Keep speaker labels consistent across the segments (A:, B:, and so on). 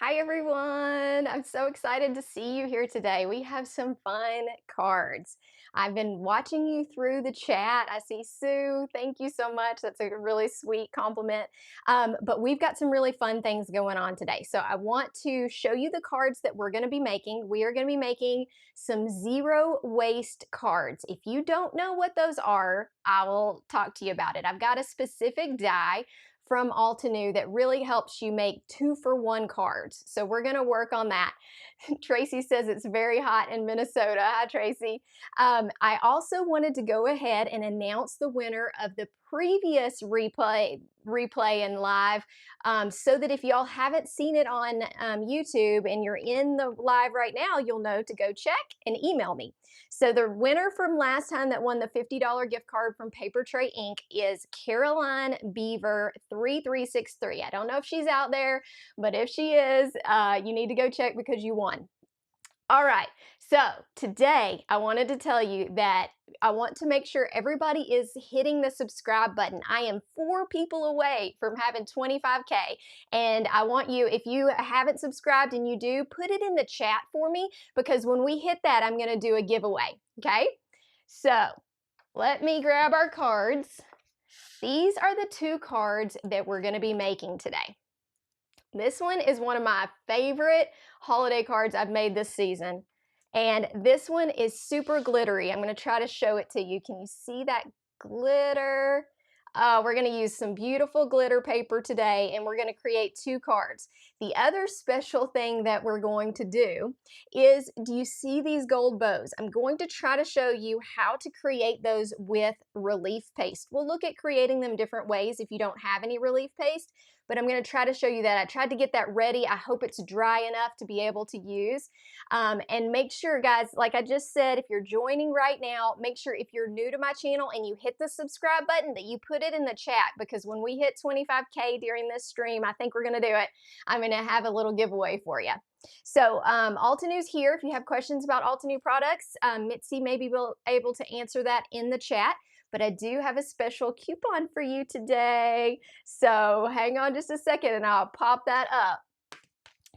A: Hi everyone! I'm so excited to see you here today. We have some fun cards. I've been watching you through the chat. I see Sue. Thank you so much. That's a really sweet compliment. But we've got some really fun things going on today. So I want to show you the cards that we're going to be making. We are going to be making some zero waste cards. If you don't know what those are, I will talk to you about it. I've got a specific die from Altenew that really helps you make 2-for-1 cards. So we're going to work on that. Tracy says it's very hot in Minnesota. Hi, Tracy. I also wanted to go ahead and announce the winner of the previous replay and live, so that if y'all haven't seen it on YouTube and you're in the live right now, you'll know to go check and email me. So the winner from last time that won the $50 gift card from Paper Tray Inc. is Caroline Beaver 3363. I don't know if she's out there, but if she is, you need to go check because you won. All right, so today I wanted to tell you that I want to make sure everybody is hitting the subscribe button. I am 4 people away from having 25K, and I want you, if you haven't subscribed and you do, put it in the chat for me, because when we hit that, I'm gonna do a giveaway, okay? So let me grab our cards. These are the 2 cards that we're gonna be making today. This one is one of my favorite holiday cards I've made this season. And this one is super glittery. I'm going to try to show it to you. Can you see that glitter? We're going to use some beautiful glitter paper today, and we're going to create 2 cards. The other special thing that we're going to do is, do you see these gold bows? I'm going to try to show you how to create those with relief paste. We'll look at creating them different ways if you don't have any relief paste, but I'm going to try to show you that. I tried to get that ready. I hope it's dry enough to be able to use. And make sure, guys, like I just said, if you're joining right now, make sure if you're new to my channel and you hit the subscribe button that you put it in the chat, because when we hit 25K during this stream, I think we're going to do it. I'm going to have a little giveaway for you. So Altenew's here. If you have questions about Altenew products, Mitzi may be able to answer that in the chat. But I do have a special coupon for you today. So hang on just a second and I'll pop that up.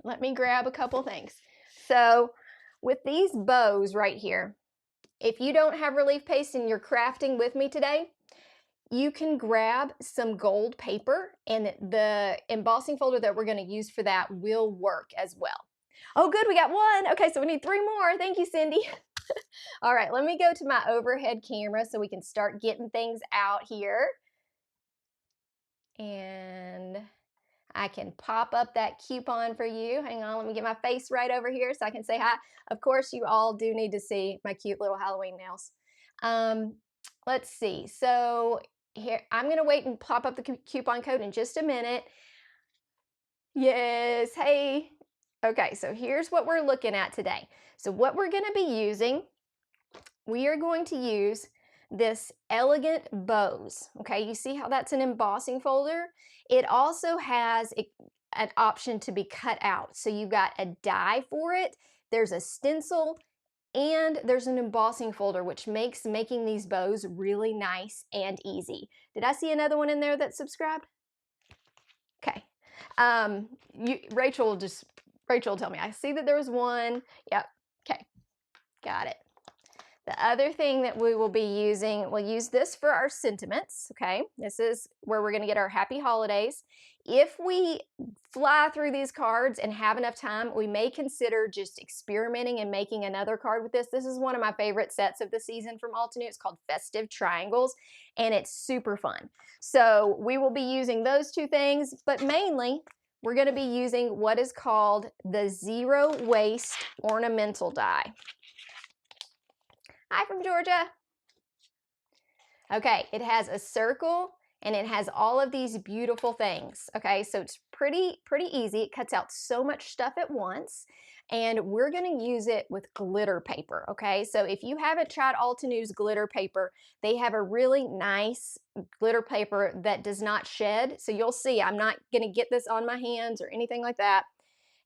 A: Let me grab a couple things. So with these bows right here, if you don't have relief paste and you're crafting with me today, you can grab some gold paper, and the embossing folder that we're going to use for that will work as well. Oh, good, we got 1. Okay, so we need 3 more. Thank you, Cindy. All right, let me go to my overhead camera so we can start getting things out here. And I can pop up that coupon for you. Hang on, let me get my face right over here so I can say hi. Of course, you all do need to see my cute little Halloween nails. Let's see. So here, I'm going to wait and pop up the coupon code in just a minute. Yes, hey. Okay, so here's what we're looking at today. So what we're going to be using, we are going to use this Elegant Bows. Okay, you see how that's an embossing folder? It also has an option to be cut out. So you've got a die for it, there's a stencil, and there's an embossing folder, which makes making these bows really nice and easy. Did I see another one in there that's subscribed? Okay. Rachel will tell me. I see that there was one. Yep. Okay. Got it. The other thing that we will be using, we'll use this for our sentiments, okay? This is where we're going to get our happy holidays. If we fly through these cards and have enough time, we may consider just experimenting and making another card with this. This is one of my favorite sets of the season from Altenew. It's called Festive Triangles, and it's super fun. So we will be using those 2 things, but mainly we're going to be using what is called the Zero Waste Ornamental Die. Hi from Georgia. Okay, it has a circle and it has all of these beautiful things. Okay, so it's pretty easy. It cuts out so much stuff at once, and we're going to use it with glitter paper. Okay, so if you haven't tried Altenew's glitter paper, they have a really nice glitter paper that does not shed. So you'll see I'm not going to get this on my hands or anything like that.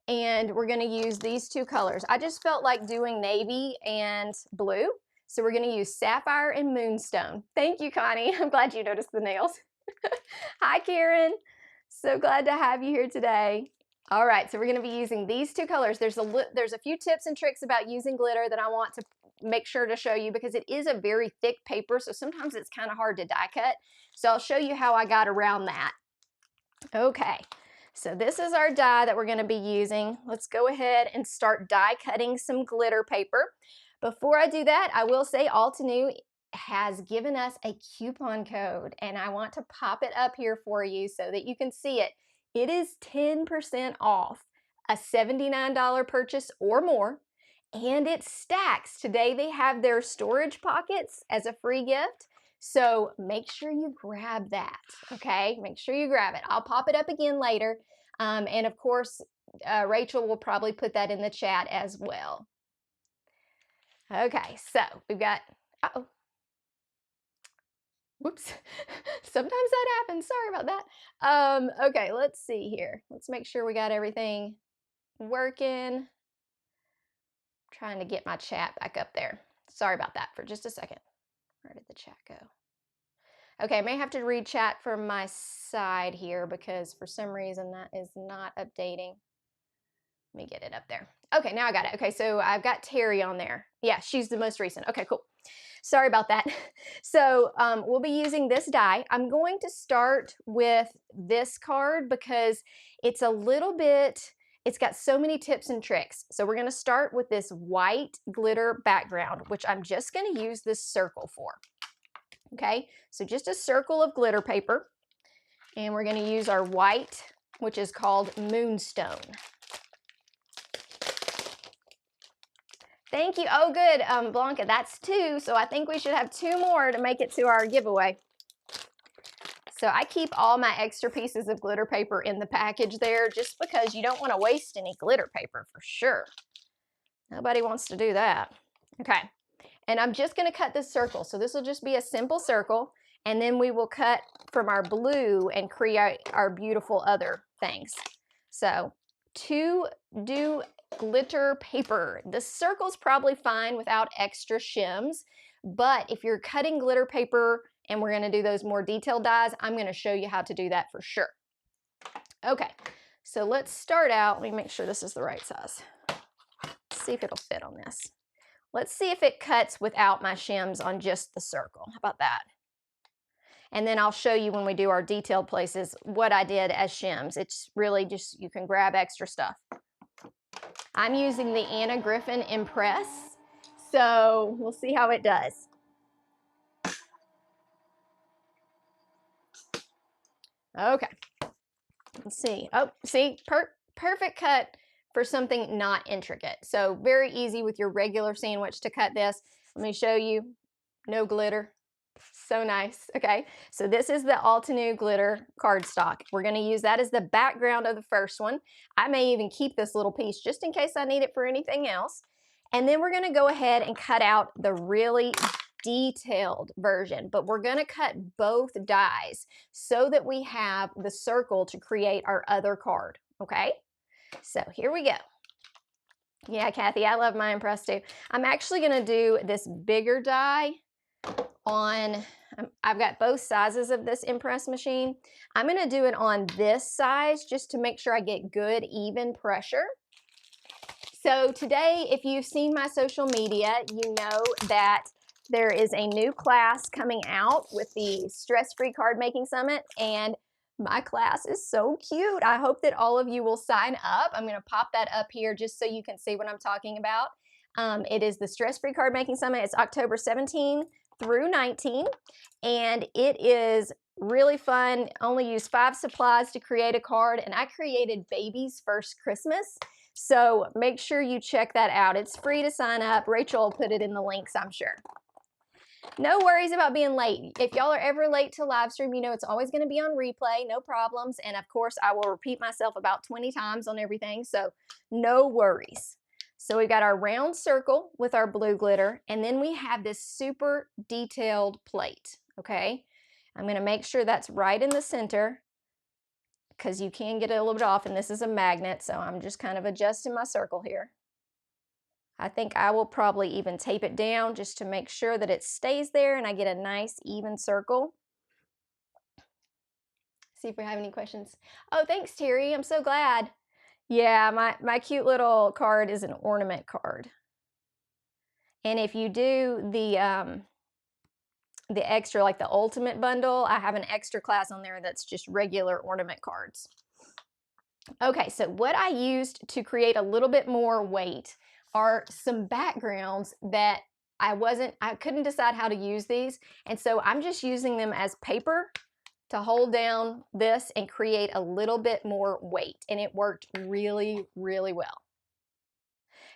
A: And we're going to use these 2 colors. I just felt like doing navy and blue. So we're going to use Sapphire and Moonstone. Thank you, Connie. I'm glad you noticed the nails. Hi, Karen. So glad to have you here today. All right, so we're gonna be using these two colors. There's a few tips and tricks about using glitter that I want to make sure to show you because it is a very thick paper, so sometimes it's kind of hard to die cut. So I'll show you how I got around that. Okay, so this is our die that we're gonna be using. Let's go ahead and start die cutting some glitter paper. Before I do that, I will say Altenew has given us a coupon code, and I want to pop it up here for you so that you can see it. It is 10% off a $79 purchase or more, and it stacks. Today they have their storage pockets as a free gift, so make sure you grab that, okay? Make sure you grab it. I'll pop it up again later, and of course, Rachel will probably put that in the chat as well. Okay, so we've got, uh-oh. Whoops. Sometimes that happens. Sorry about that. Okay, let's see here. Let's make sure we got everything working. Trying to get my chat back up there. Sorry about that for just a second. Where did the chat go? Okay, I may have to read chat from my side here because for some reason that is not updating. Let me get it up there. Okay, now I got it. Okay, so I've got Terry on there. Yeah, she's the most recent. Okay, cool. Sorry about that. So we'll be using this die. I'm going to start with this card because it's a little bit, it's got so many tips and tricks. So we're gonna start with this white glitter background, which I'm just gonna use this circle for. Okay, so just a circle of glitter paper. And we're gonna use our white, which is called Moonstone. Thank you. Oh, good, Blanca, that's 2, so I think we should have 2 more to make it to our giveaway. So I keep all my extra pieces of glitter paper in the package there just because you don't want to waste any glitter paper for sure. Nobody wants to do that. Okay, and I'm just going to cut this circle. So this will just be a simple circle, and then we will cut from our blue and create our beautiful other things. So to do glitter paper, the circle's probably fine without extra shims, but if you're cutting glitter paper and we're going to do those more detailed dies, I'm going to show you how to do that for sure. Okay, so let's start out. Let me make sure this is the right size. Let's see if it'll fit on this. Let's see if it cuts without my shims on just the circle. How about that? And then I'll show you when we do our detailed places what I did as shims. It's really just, you can grab extra stuff. I'm using the Anna Griffin Impress, so we'll see how it does. Okay, let's see. Oh, see, perfect cut for something not intricate. So very easy with your regular sandwich to cut this. Let me show you. No glitter. So nice. Okay, so this is the Altenew glitter cardstock. We're going to use that as the background of the first one. I may even keep this little piece just in case I need it for anything else. And then we're going to go ahead and cut out the really detailed version, but we're going to cut both dies so that we have the circle to create our other card. Okay, so here we go. Yeah, Kathy, I love my Impress too. I'm actually going to do this bigger die on, I've got both sizes of this Impress machine. I'm going to do it on this size just to make sure I get good even pressure. So today, if you've seen my social media, you know that there is a new class coming out with the Stress-Free Card Making Summit, and my class is so cute. I hope that all of you will sign up. I'm going to pop that up here just so you can see what I'm talking about. It is the Stress-Free Card Making Summit. It's October 17 through 19, and it is really fun. Only use 5 supplies to create a card, and I created Baby's First Christmas. So make sure you check that out. It's free to sign up. Rachel will put it in the links, I'm sure. No worries about being late. If y'all are ever late to live stream, you know it's always going to be on replay, no problems. And of course, I will repeat myself about 20 times on everything, so no worries. So we've got our round circle with our blue glitter, and then we have this super detailed plate, okay? I'm going to make sure that's right in the center because you can get it a little bit off, and this is a magnet, so I'm just kind of adjusting my circle here. I think I will probably even tape it down just to make sure that it stays there and I get a nice even circle. See if we have any questions. Oh, thanks, Terry. I'm so glad. Yeah, my cute little card is an ornament card. And if you do the extra, like the ultimate bundle, I have an extra class on there that's just regular ornament cards. Okay, so what I used to create a little bit more weight are some backgrounds that I couldn't decide how to use these. And so I'm just using them as paper to hold down this and create a little bit more weight. And it worked really, really well.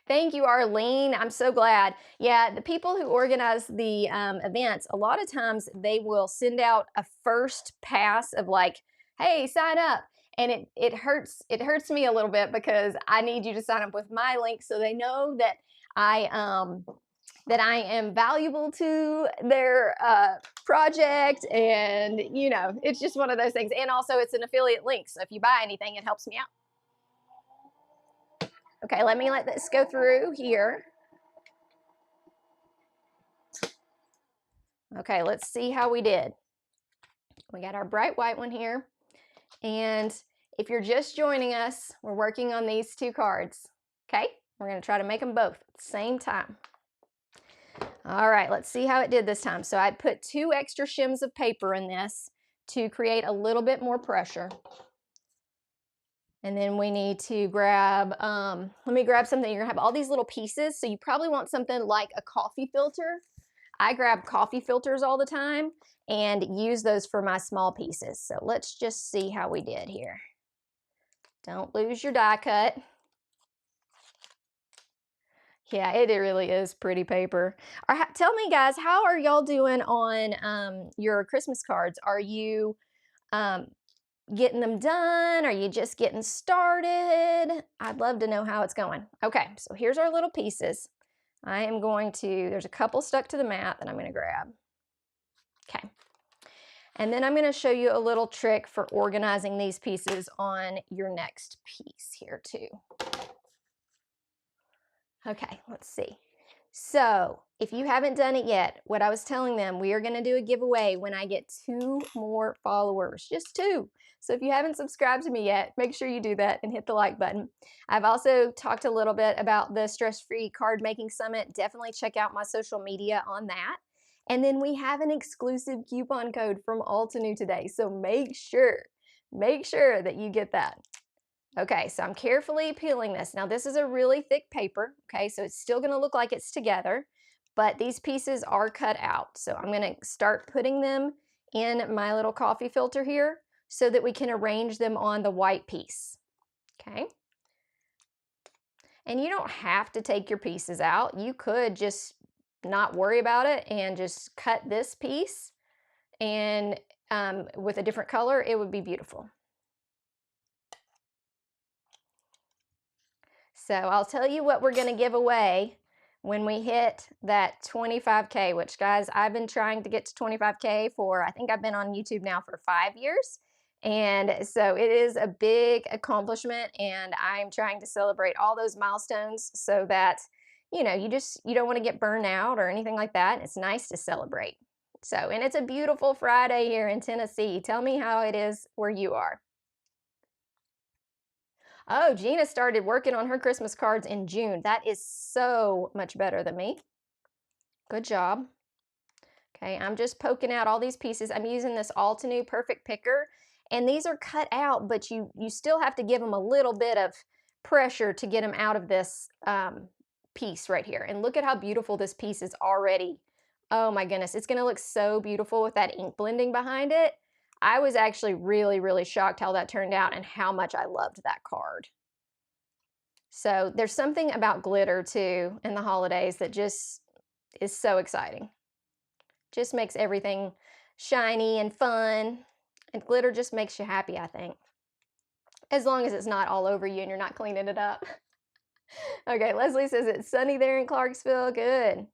A: Thank you, Arlene. I'm so glad. Yeah, the people who organize the events, a lot of times they will send out a first pass of like, "Hey, sign up," and it hurts me a little bit because I need you to sign up with my link so they know that I am valuable to their project, and it's just one of those things. And also, it's an affiliate link, so if you buy anything, it helps me out. Okay, let this go through here. Okay, let's see how we did. We got our bright white one here. And if you're just joining us, we're working on these two cards. Okay, we're going to try to make them both at the same time. All right, let's see how it did this time. So I put 2 extra shims of paper in this to create a little bit more pressure. And then we need to grab, let me grab something. You're gonna have all these little pieces. So you probably want something like a coffee filter. I grab coffee filters all the time and use those for my small pieces. So let's just see how we did here. Don't lose your die cut. Yeah, it really is pretty paper. Tell me, guys, how are y'all doing on your Christmas cards? Are you um, getting them done? Are you just getting started? I'd love to know how it's going. Okay, so here's our little pieces. I am going to, there's a couple stuck to the mat that I'm going to grab. Okay. And then I'm going to show you a little trick for organizing these pieces on your next piece here too. Okay, let's see. So if you haven't done it yet, what I was telling them, we are going to do a giveaway when I get 2 more followers, just 2. So if you haven't subscribed to me yet, make sure you do that and hit the like button. I've also talked a little bit about the Stress-Free Card Making Summit. Definitely check out my social media on that. And then we have an exclusive coupon code from Altenew today. So make sure that you get that. Okay, so I'm carefully peeling this. Now this is a really thick paper, okay, so it's still gonna look like it's together, but these pieces are cut out. So I'm gonna start putting them in my little coffee filter here so that we can arrange them on the white piece, okay? And you don't have to take your pieces out. You could just not worry about it and just cut this piece, and with a different color, it would be beautiful. So I'll tell you what we're going to give away when we hit that 25K, which, guys, I've been trying to get to 25K I think I've been on YouTube now for 5 years. And so it is a big accomplishment, and I'm trying to celebrate all those milestones so that, you don't want to get burned out or anything like that. It's nice to celebrate. So, and it's a beautiful Friday here in Tennessee. Tell me how it is where you are. Oh, Gina started working on her Christmas cards in June. That is so much better than me. Good job. Okay, I'm just poking out all these pieces. I'm using this Altenew Perfect Picker, and these are cut out, but you still have to give them a little bit of pressure to get them out of this piece right here. And look at how beautiful this piece is already. Oh my goodness, it's gonna look so beautiful with that ink blending behind it. I was actually really, really shocked how that turned out and how much I loved that card. So there's something about glitter too in the holidays that just is so exciting. Just makes everything shiny and fun. And glitter just makes you happy, I think. As long as it's not all over you and you're not cleaning it up. Okay, Leslie says it's sunny there in Clarksville. Good.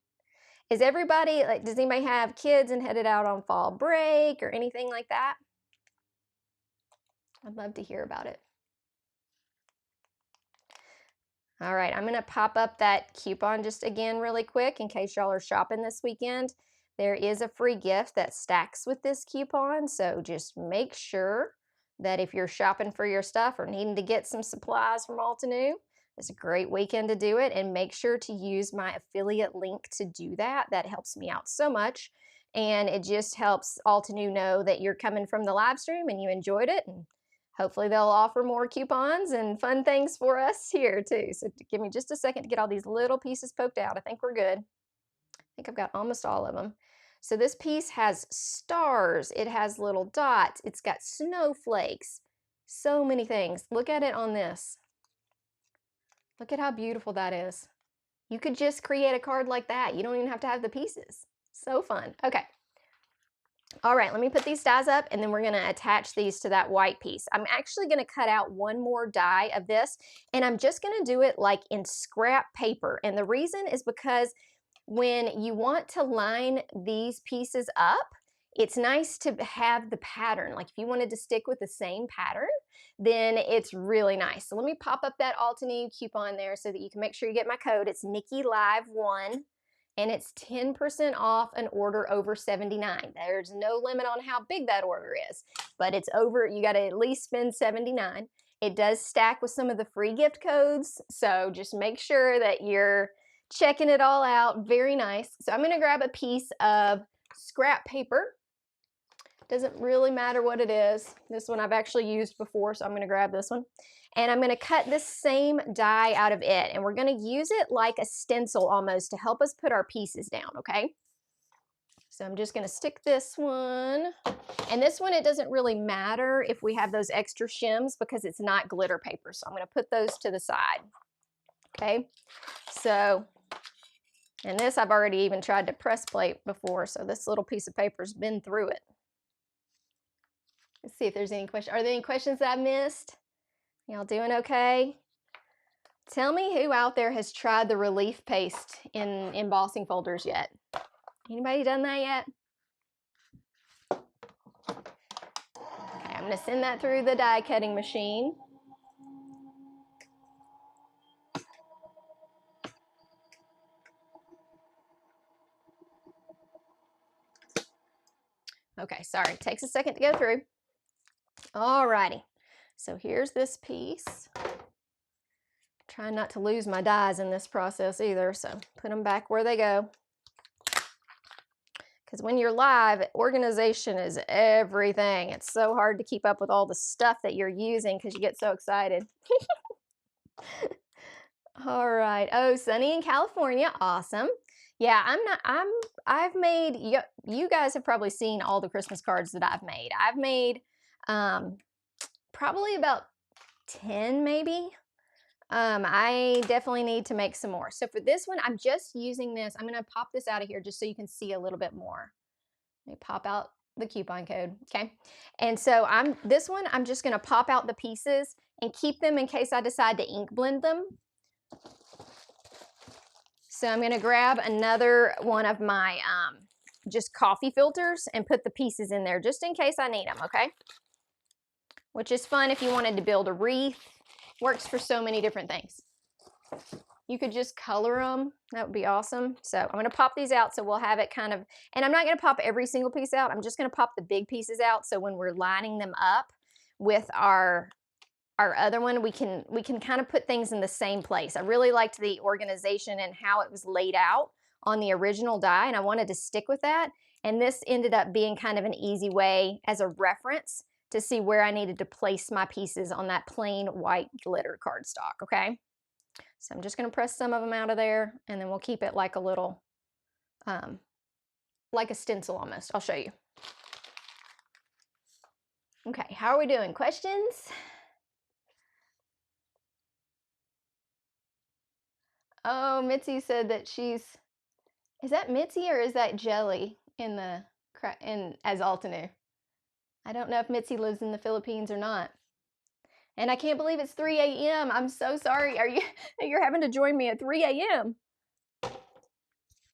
A: Is everybody, like, does anybody have kids and headed out on fall break or anything like that? I'd love to hear about it. All right, I'm gonna pop up that coupon just again really quick in case y'all are shopping this weekend. There is a free gift that stacks with this coupon, so just make sure that if you're shopping for your stuff or needing to get some supplies from Altenew, it's a great weekend to do it. And make sure to use my affiliate link to do that. That helps me out so much. And it just helps Altenew know that you're coming from the live stream and you enjoyed it. And hopefully they'll offer more coupons and fun things for us here too. So give me just a second to get all these little pieces poked out. I think we're good. I think I've got almost all of them. So this piece has stars, it has little dots, it's got snowflakes, so many things. Look at it on this. Look at how beautiful that is. You could just create a card like that. You don't even have to have the pieces. So fun. Okay. All right, let me put these dies up and then we're gonna attach these to that white piece. I'm actually gonna cut out one more die of this and I'm just gonna do it like in scrap paper. And the reason is because when you want to line these pieces up, it's nice to have the pattern. Like if you wanted to stick with the same pattern, then it's really nice. So let me pop up that Altenew coupon there so that you can make sure you get my code. It's Nicki Live 1 and it's 10% off an order over $79. There's no limit on how big that order is, but it's over, you got to at least spend $79. It does stack with some of the free gift codes, so just make sure that you're checking it all out. Very nice. So I'm going to grab a piece of scrap paper. Doesn't really matter what it is. This one I've actually used before, so I'm going to grab this one. And I'm going to cut this same die out of it. And we're going to use it like a stencil almost to help us put our pieces down, okay? So I'm just going to stick this one. And this one, it doesn't really matter if we have those extra shims because it's not glitter paper. So I'm going to put those to the side, okay? So, and this I've already even tried to press plate before, so this little piece of paper's been through it. Let's see if there's any questions. Are there any questions that I missed? Y'all doing okay? Tell me who out there has tried the relief paste in embossing folders yet. Anybody done that yet? Okay, I'm going to send that through the die cutting machine. Okay, sorry, it takes a second to go through. Alrighty, so here's this piece. Trying not to lose my dies in this process either, so put them back where they go. Because when you're live, organization is everything. It's so hard to keep up with all the stuff that you're using because you get so excited. All right. Oh, sunny in California. Awesome. Yeah, I've made, you guys have probably seen all the Christmas cards that I've made. I've made probably about 10 maybe. I definitely need to make some more. So for this one, I'm just using this. I'm going to pop this out of here just so you can see a little bit more. Let me pop out the coupon code. Okay. And so this one, I'm just going to pop out the pieces and keep them in case I decide to ink blend them. So I'm going to grab another one of my just coffee filters and put the pieces in there just in case I need them. Okay. Which is fun if you wanted to build a wreath. Works for so many different things. You could just color them. That would be awesome. So I'm going to pop these out so we'll have it kind of, and I'm not going to pop every single piece out. I'm just going to pop the big pieces out so when we're lining them up with our other one, we can kind of put things in the same place. I really liked the organization and how it was laid out on the original die, and I wanted to stick with that. And this ended up being kind of an easy way as a reference to see where I needed to place my pieces on that plain white glitter cardstock, okay? So I'm just going to press some of them out of there, and then we'll keep it like a little, like a stencil almost. I'll show you. Okay, how are we doing? Questions? Oh, Mitzi said that is that Mitzi or is that Jelly as Altenew? I don't know if Mitzi lives in the Philippines or not. And I can't believe it's 3 a.m. I'm so sorry. You're having to join me at 3 a.m.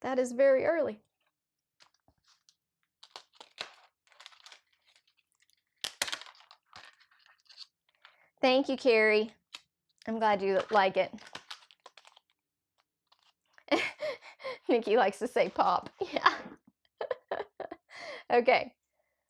A: That is very early. Thank you, Carrie. I'm glad you like it. Nicki likes to say pop. Yeah. Okay.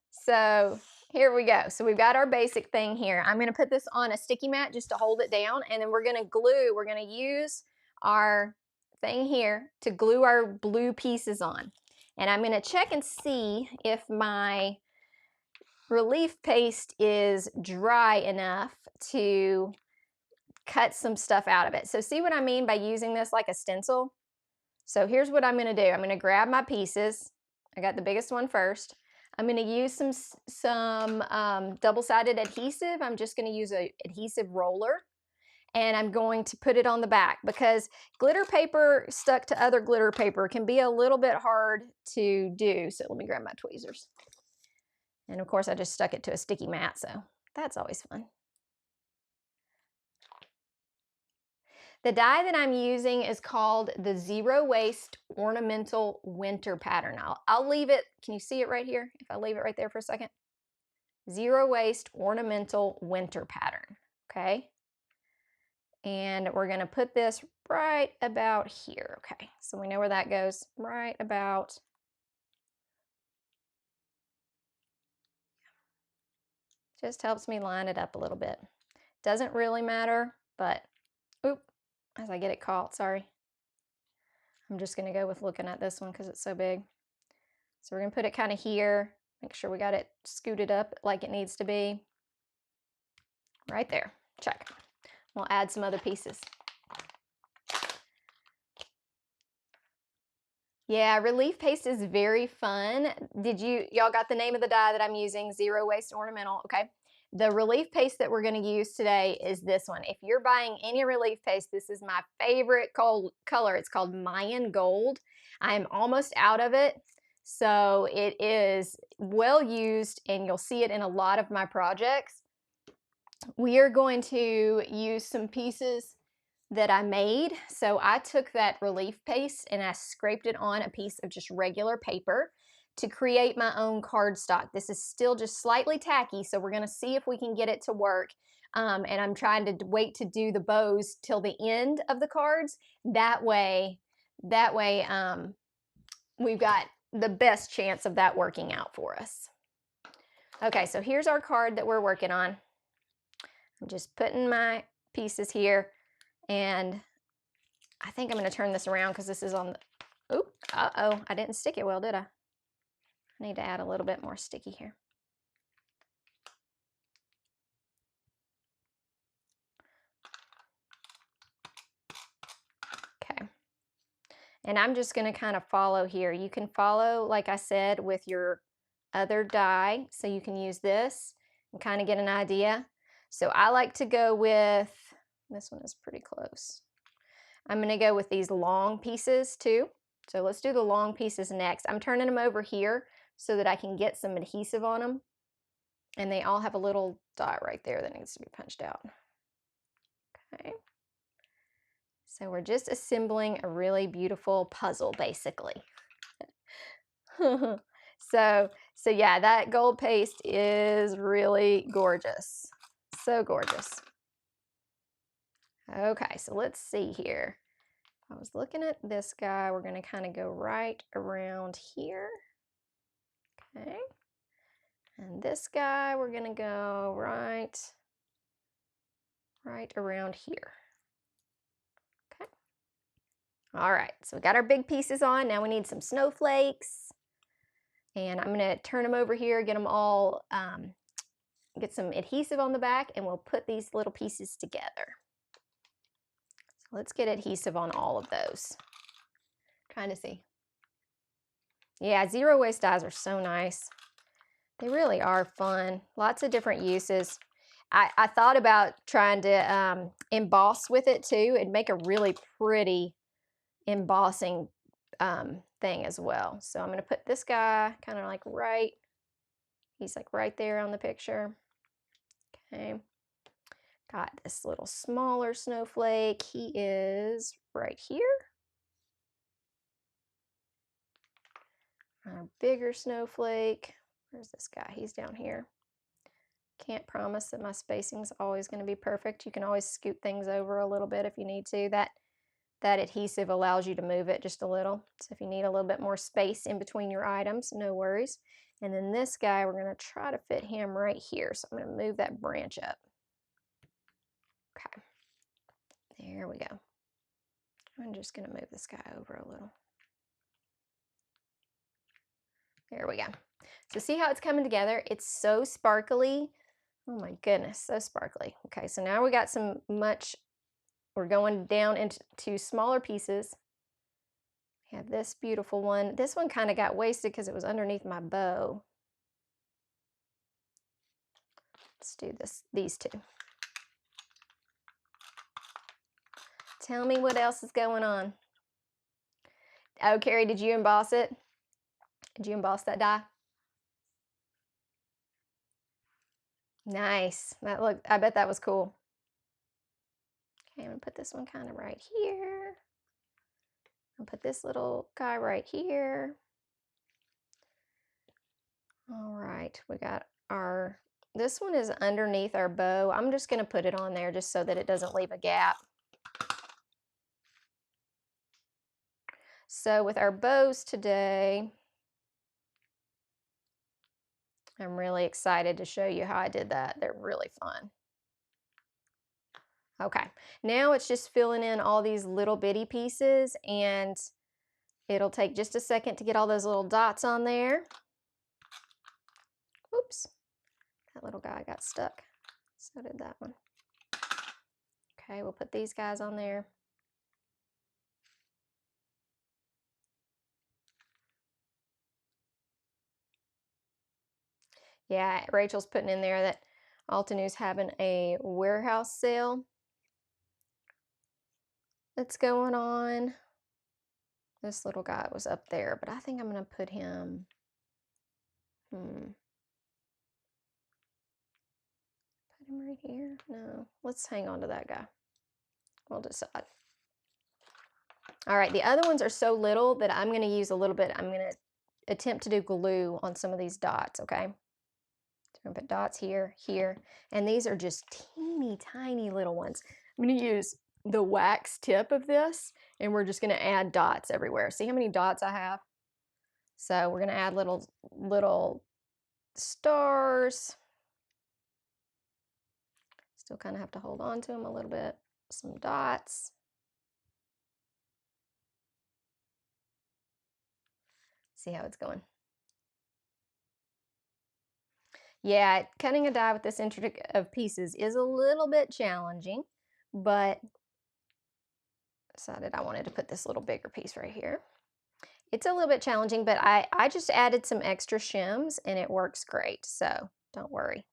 A: So Here we go. So we've got our basic thing here. I'm going to put this on a sticky mat just to hold it down, and then we're going to use our thing here to glue our blue pieces on. And I'm going to check and see if my relief paste is dry enough to cut some stuff out of it. So see what I mean by using this like a stencil? So here's what I'm going to do. I'm going to grab my pieces. I got the biggest one first. I'm going to use some double-sided adhesive. I'm just going to use an adhesive roller, and I'm going to put it on the back because glitter paper stuck to other glitter paper can be a little bit hard to do. So let me grab my tweezers. And of course I just stuck it to a sticky mat, so that's always fun. The die that I'm using is called the Zero Waste Ornamental Winter Pattern. I'll leave it, can you see it right here? If I leave it right there for a second. Zero Waste Ornamental Winter Pattern, okay? And we're gonna put this right about here, okay? So we know where that goes, right about. Just helps me line it up a little bit. Doesn't really matter, but, oop, as I get it caught, sorry. I'm just gonna go with looking at this one because it's so big. So we're gonna put it kind of here, make sure we got it scooted up like it needs to be. Right there, check. We'll add some other pieces. Yeah, relief paste is very fun. Y'all got the name of the die that I'm using, Zero Waste Ornamental, okay? The relief paste that we're gonna use today is this one. If you're buying any relief paste, this is my favorite color. It's called Mayan Gold. I'm almost out of it, so it is well used and you'll see it in a lot of my projects. We are going to use some pieces that I made. So I took that relief paste and I scraped it on a piece of just regular paper to create my own cardstock. This is still just slightly tacky, so we're gonna see if we can get it to work. And I'm trying to wait to do the bows till the end of the cards. That way, we've got the best chance of that working out for us. Okay, so here's our card that we're working on. I'm just putting my pieces here, and I think I'm going to turn this around because this is on the, oop, uh-oh, I didn't stick it well, did I? I need to add a little bit more sticky here. Okay. And I'm just going to kind of follow here. You can follow, like I said, with your other die. So you can use this and kind of get an idea. So I like to go with, this one is pretty close. I'm going to go with these long pieces too. So let's do the long pieces next. I'm turning them over here so that I can get some adhesive on them. And they all have a little dot right there that needs to be punched out. Okay. So we're just assembling a really beautiful puzzle, basically. So yeah, that gold paste is really gorgeous. So gorgeous. Okay, so let's see here. I was looking at this guy. We're going to kind of go right around here. Okay. And this guy, we're going to go right around here. Okay. All right, so we got our big pieces on. Now we need some snowflakes. And I'm going to turn them over here, get them all, get some adhesive on the back, and we'll put these little pieces together. So let's get adhesive on all of those. Trying to see. Yeah, zero waste dies are so nice. They really are fun. Lots of different uses. I thought about trying to emboss with it too. It'd make a really pretty embossing thing as well. So I'm going to put this guy kind of like he's like right there on the picture. Okay. Got this little smaller snowflake. He is right here. Our bigger snowflake. Where's this guy? He's down here. Can't promise that my spacing's always going to be perfect. You can always scoot things over a little bit if you need to. That adhesive allows you to move it just a little. So if you need a little bit more space in between your items, no worries. And then this guy, we're going to try to fit him right here. So I'm going to move that branch up. Okay. There we go. I'm just going to move this guy over a little. There we go. So see how it's coming together? It's so sparkly. Oh my goodness, so sparkly. Okay, so now we got we're going down into smaller pieces. We have this beautiful one. This one kind of got wasted because it was underneath my bow. Let's do these two. Tell me what else is going on. Oh, Carrie, did you emboss it? Did you emboss that die? Nice. I bet that was cool. Okay, I'm gonna put this one kind of right here. I'll put this little guy right here. All right, we got this one is underneath our bow. I'm just gonna put it on there just so that it doesn't leave a gap. So with our bows today, I'm really excited to show you how I did that. They're really fun. Okay, now it's just filling in all these little bitty pieces, and it'll take just a second to get all those little dots on there. Oops, that little guy got stuck. So did that one. Okay, we'll put these guys on there. Yeah, Rachel's putting in there that Altenews having a warehouse sale that's going on. This little guy was up there, but I think I'm going to put him, Put him right here? No, let's hang on to that guy. We'll decide. All right, the other ones are so little that I'm going to use a little bit. I'm going to attempt to do glue on some of these dots, okay? So I'm going to put dots here, here, and these are just teeny tiny little ones. I'm going to use the wax tip of this, and we're just going to add dots everywhere. See how many dots I have? So we're going to add little stars. Still kind of have to hold on to them a little bit. Some dots. See how it's going. Yeah, cutting a die with this intricate of pieces is a little bit challenging, but decided I wanted to put this little bigger piece right here. It's a little bit challenging, but I just added some extra shims and it works great, so don't worry.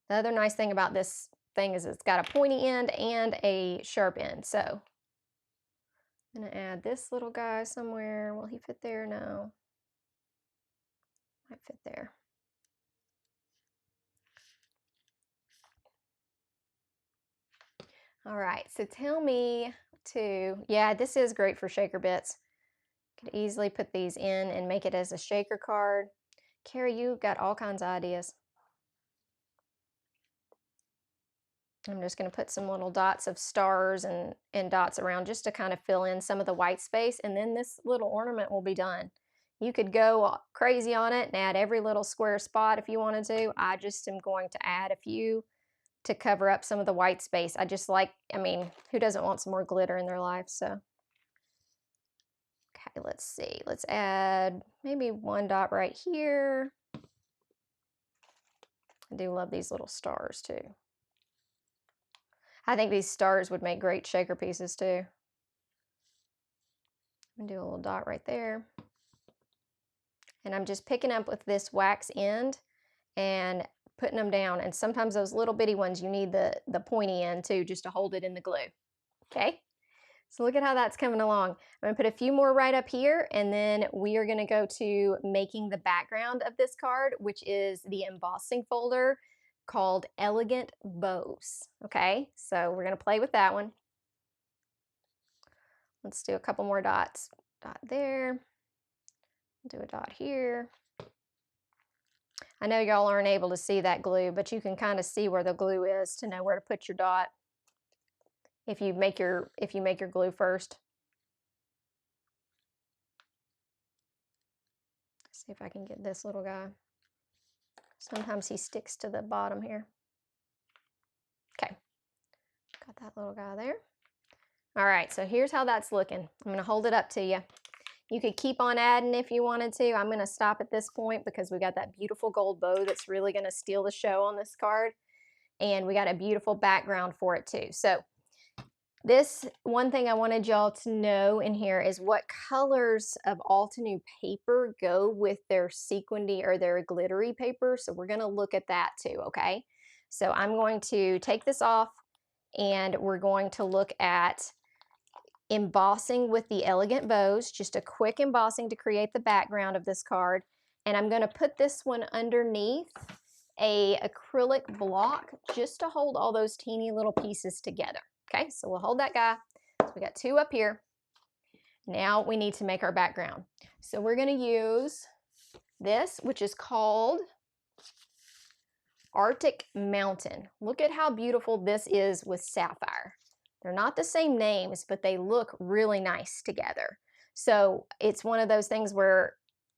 A: The other nice thing about this thing is it's got a pointy end and a sharp end, so I'm gonna add this little guy somewhere. Will he fit there? No. Might fit there. All right, so tell me yeah, this is great for shaker bits. Could easily put these in and make it as a shaker card. Carrie, you got all kinds of ideas. I'm just going to put some little dots of stars and dots around just to kind of fill in some of the white space, and then this little ornament will be done. You could go crazy on it and add every little square spot if you wanted to. I just am going to add a few to cover up some of the white space. I mean, who doesn't want some more glitter in their life? So, okay, let's see. Let's add maybe one dot right here. I do love these little stars too. I think these stars would make great shaker pieces too. I'm gonna do a little dot right there. And I'm just picking up with this wax end and putting them down. And sometimes those little bitty ones, you need the pointy end too, just to hold it in the glue. Okay, so look at how that's coming along. I'm gonna put a few more right up here, and then we are gonna go to making the background of this card, which is the embossing folder called Elegant Bows. Okay, so we're gonna play with that one. Let's do a couple more dots. Dot there, do a dot here. I know y'all aren't able to see that glue, but you can kind of see where the glue is to know where to put your dot if you make your glue first. See if I can get this little guy. Sometimes he sticks to the bottom here. Okay, got that little guy there. All right, so here's how that's looking. I'm gonna hold it up to you. You could keep on adding if you wanted to. I'm gonna stop at this point because we got that beautiful gold bow that's really gonna steal the show on this card. And we got a beautiful background for it too. So this one thing I wanted y'all to know in here is what colors of Altenew paper go with their sequined or their glittery paper. So we're gonna look at that too, okay? So I'm going to take this off and we're going to look at embossing with the elegant bows, just a quick embossing to create the background of this card. And I'm gonna put this one underneath a acrylic block just to hold all those teeny little pieces together. Okay, so we'll hold that guy. So we got two up here. Now we need to make our background. So we're gonna use this, which is called Arctic Mountain. Look at how beautiful this is with sapphire. They're not the same names, but they look really nice together. So it's one of those things where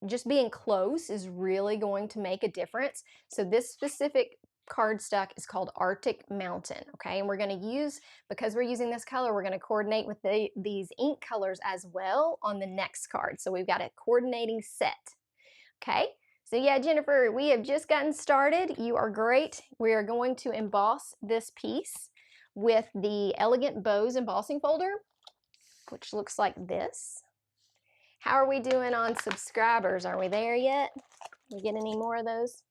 A: just being close is really going to make a difference. So this specific cardstock is called Arctic Mountain, okay? And we're gonna use, because we're using this color, we're gonna coordinate with these ink colors as well on the next card. So we've got a coordinating set, okay? So yeah, Jennifer, we have just gotten started. You are great. We are going to emboss this piece with the Elegant Bows embossing folder, which looks like this. How are we doing on subscribers? Are we there yet? We get any more of those?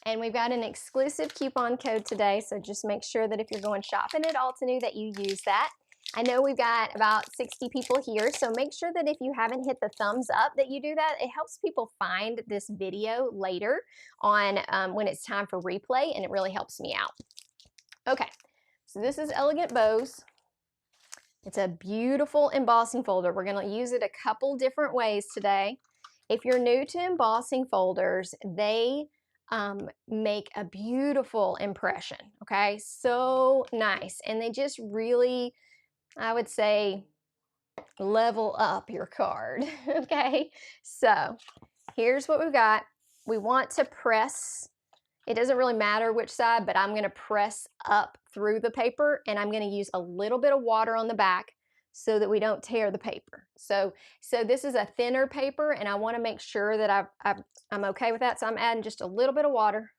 A: And we've got an exclusive coupon code today, so just make sure that if you're going shopping at Altenew that you use that. I know we've got about 60 people here, so make sure that if you haven't hit the thumbs up that you do that. It helps people find this video later on when it's time for replay, and it really helps me out. Okay, so this is Elegant Bows. It's a beautiful embossing folder. We're going to use it a couple different ways today. If you're new to embossing folders, they make a beautiful impression, okay? So nice. And they just really, I would say, level up your card, okay? So here's what we've got. We want to press. It doesn't really matter which side, but I'm going to press up through the paper, and I'm going to use a little bit of water on the back so that we don't tear the paper. So this is a thinner paper, and I want to make sure that I'm okay with that. So I'm adding just a little bit of water.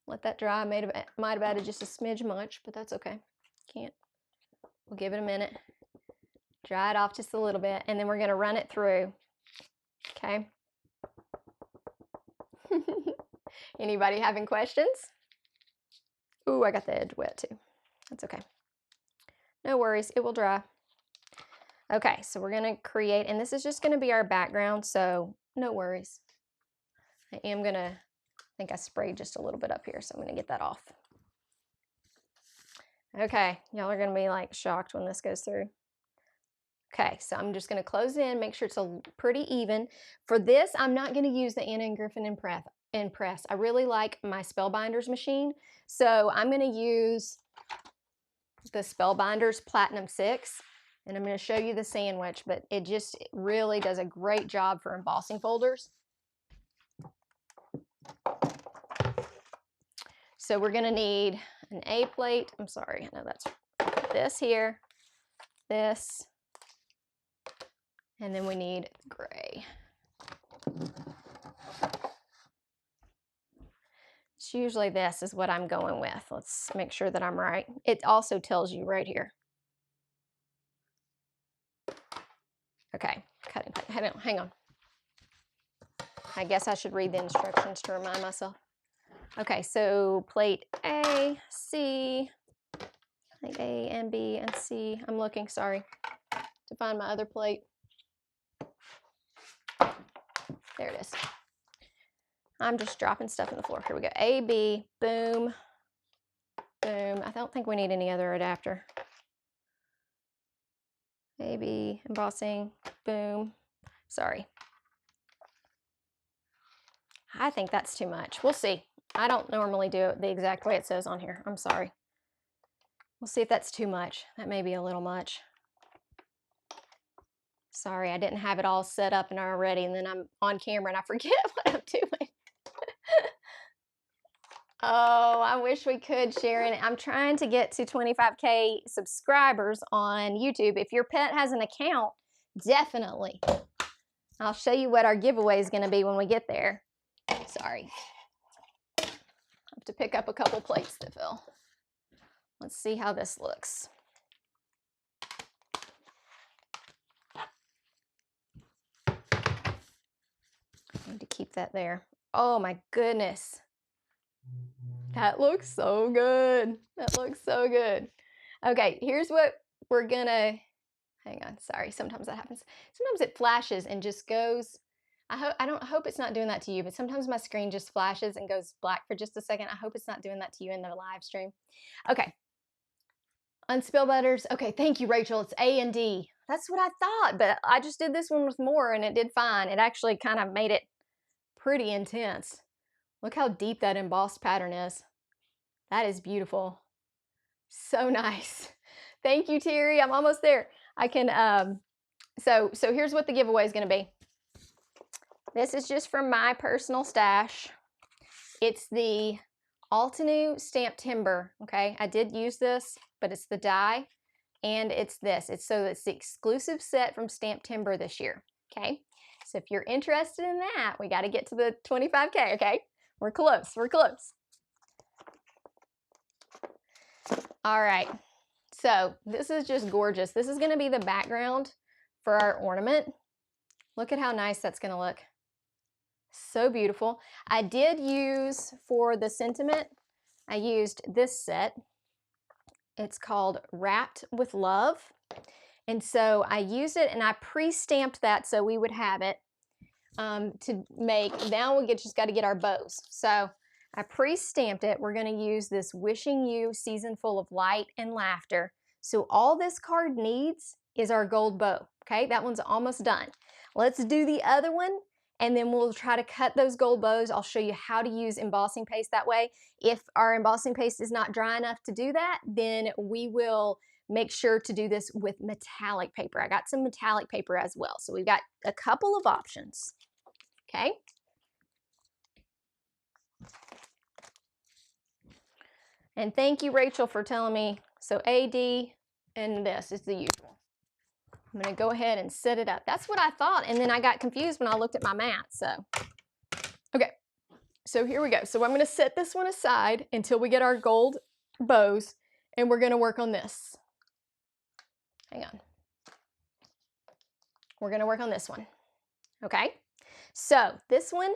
A: Let that dry. Might have added just a smidge much, but that's okay. Can't. We'll give it a minute. Dry it off just a little bit, and then we're going to run it through. Okay. Anybody having questions? Ooh, I got the edge wet too. That's okay. No worries, it will dry. Okay, so we're gonna create, and this is just gonna be our background, so no worries. I think I sprayed just a little bit up here, so I'm gonna get that off. Okay, y'all are gonna be like shocked when this goes through. Okay, so I'm just gonna close in, make sure it's pretty even. For this, I'm not gonna use the Anna and Griffin Impress. I really like my Spellbinders machine, so I'm gonna use the Spellbinders Platinum 6, and I'm gonna show you the sandwich, but it just really does a great job for embossing folders. So we're gonna need an A plate. I'm sorry, I know that's, put this here, this, and then we need gray. It's usually this is what I'm going with. Let's make sure that I'm right. It also tells you right here. Okay, cutting, hang on. I guess I should read the instructions to remind myself. Okay, so plate A, C, plate A and B and C. I'm looking, sorry, to find my other plate. There it is. I'm just dropping stuff on the floor. Here we go. A, B, boom, boom. I don't think we need any other adapter. A, B, embossing, boom. Sorry. I think that's too much. We'll see. I don't normally do it the exact way it says on here. I'm sorry. We'll see if that's too much. That may be a little much. Sorry, I didn't have it all set up and already, and then I'm on camera and I forget what I'm doing. Oh, I wish we could, Sharon. I'm trying to get to 25K subscribers on YouTube. If your pet has an account, definitely. I'll show you what our giveaway is going to be when we get there. Sorry. I have to pick up a couple plates to fill. Let's see how this looks. I need to keep that there. Oh my goodness. That looks so good. That looks so good. Okay, here's what we're gonna, hang on, sorry, sometimes that happens. Sometimes it flashes and just goes, I don't hope it's not doing that to you, but sometimes my screen just flashes and goes black for just a second. I hope it's not doing that to you in the live stream. Okay. Unspill butters. Okay, thank you, Rachel. It's A and D. That's what I thought, but I just did this one with more and it did fine. It actually kind of made it pretty intense. Look how deep that embossed pattern is. That is beautiful. So nice. Thank you, Terry. I'm almost there. I can, so here's what the giveaway is going to be. This is just from my personal stash. It's the Altenew Stamped Timber, okay? I did use this, but it's the die, and it's this. It's the exclusive set from Stamped Timber this year, okay? So if you're interested in that, we got to get to the 25K, okay? We're close. We're close. All right. So this is just gorgeous. This is going to be the background for our ornament. Look at how nice that's going to look. So beautiful. I did use, for the sentiment, I used this set. It's called Wrapped with Love. And so I used it and I pre-stamped that so we would have it to make, now we just got to get our bows. So I pre-stamped it. We're going to use this Wishing You Season Full of Light and Laughter. So all this card needs is our gold bow. Okay, that one's almost done. Let's do the other one and then we'll try to cut those gold bows. I'll show you how to use embossing paste that way. If our embossing paste is not dry enough to do that, then we will make sure to do this with metallic paper. I got some metallic paper as well. So we've got a couple of options. Okay. And thank you, Rachel, for telling me. So AD and this is the usual. I'm going to go ahead and set it up. That's what I thought. And then I got confused when I looked at my mat. So, okay. So here we go. So I'm going to set this one aside until we get our gold bows. And we're going to work on this. Hang on. We're going to work on this one. Okay. So this one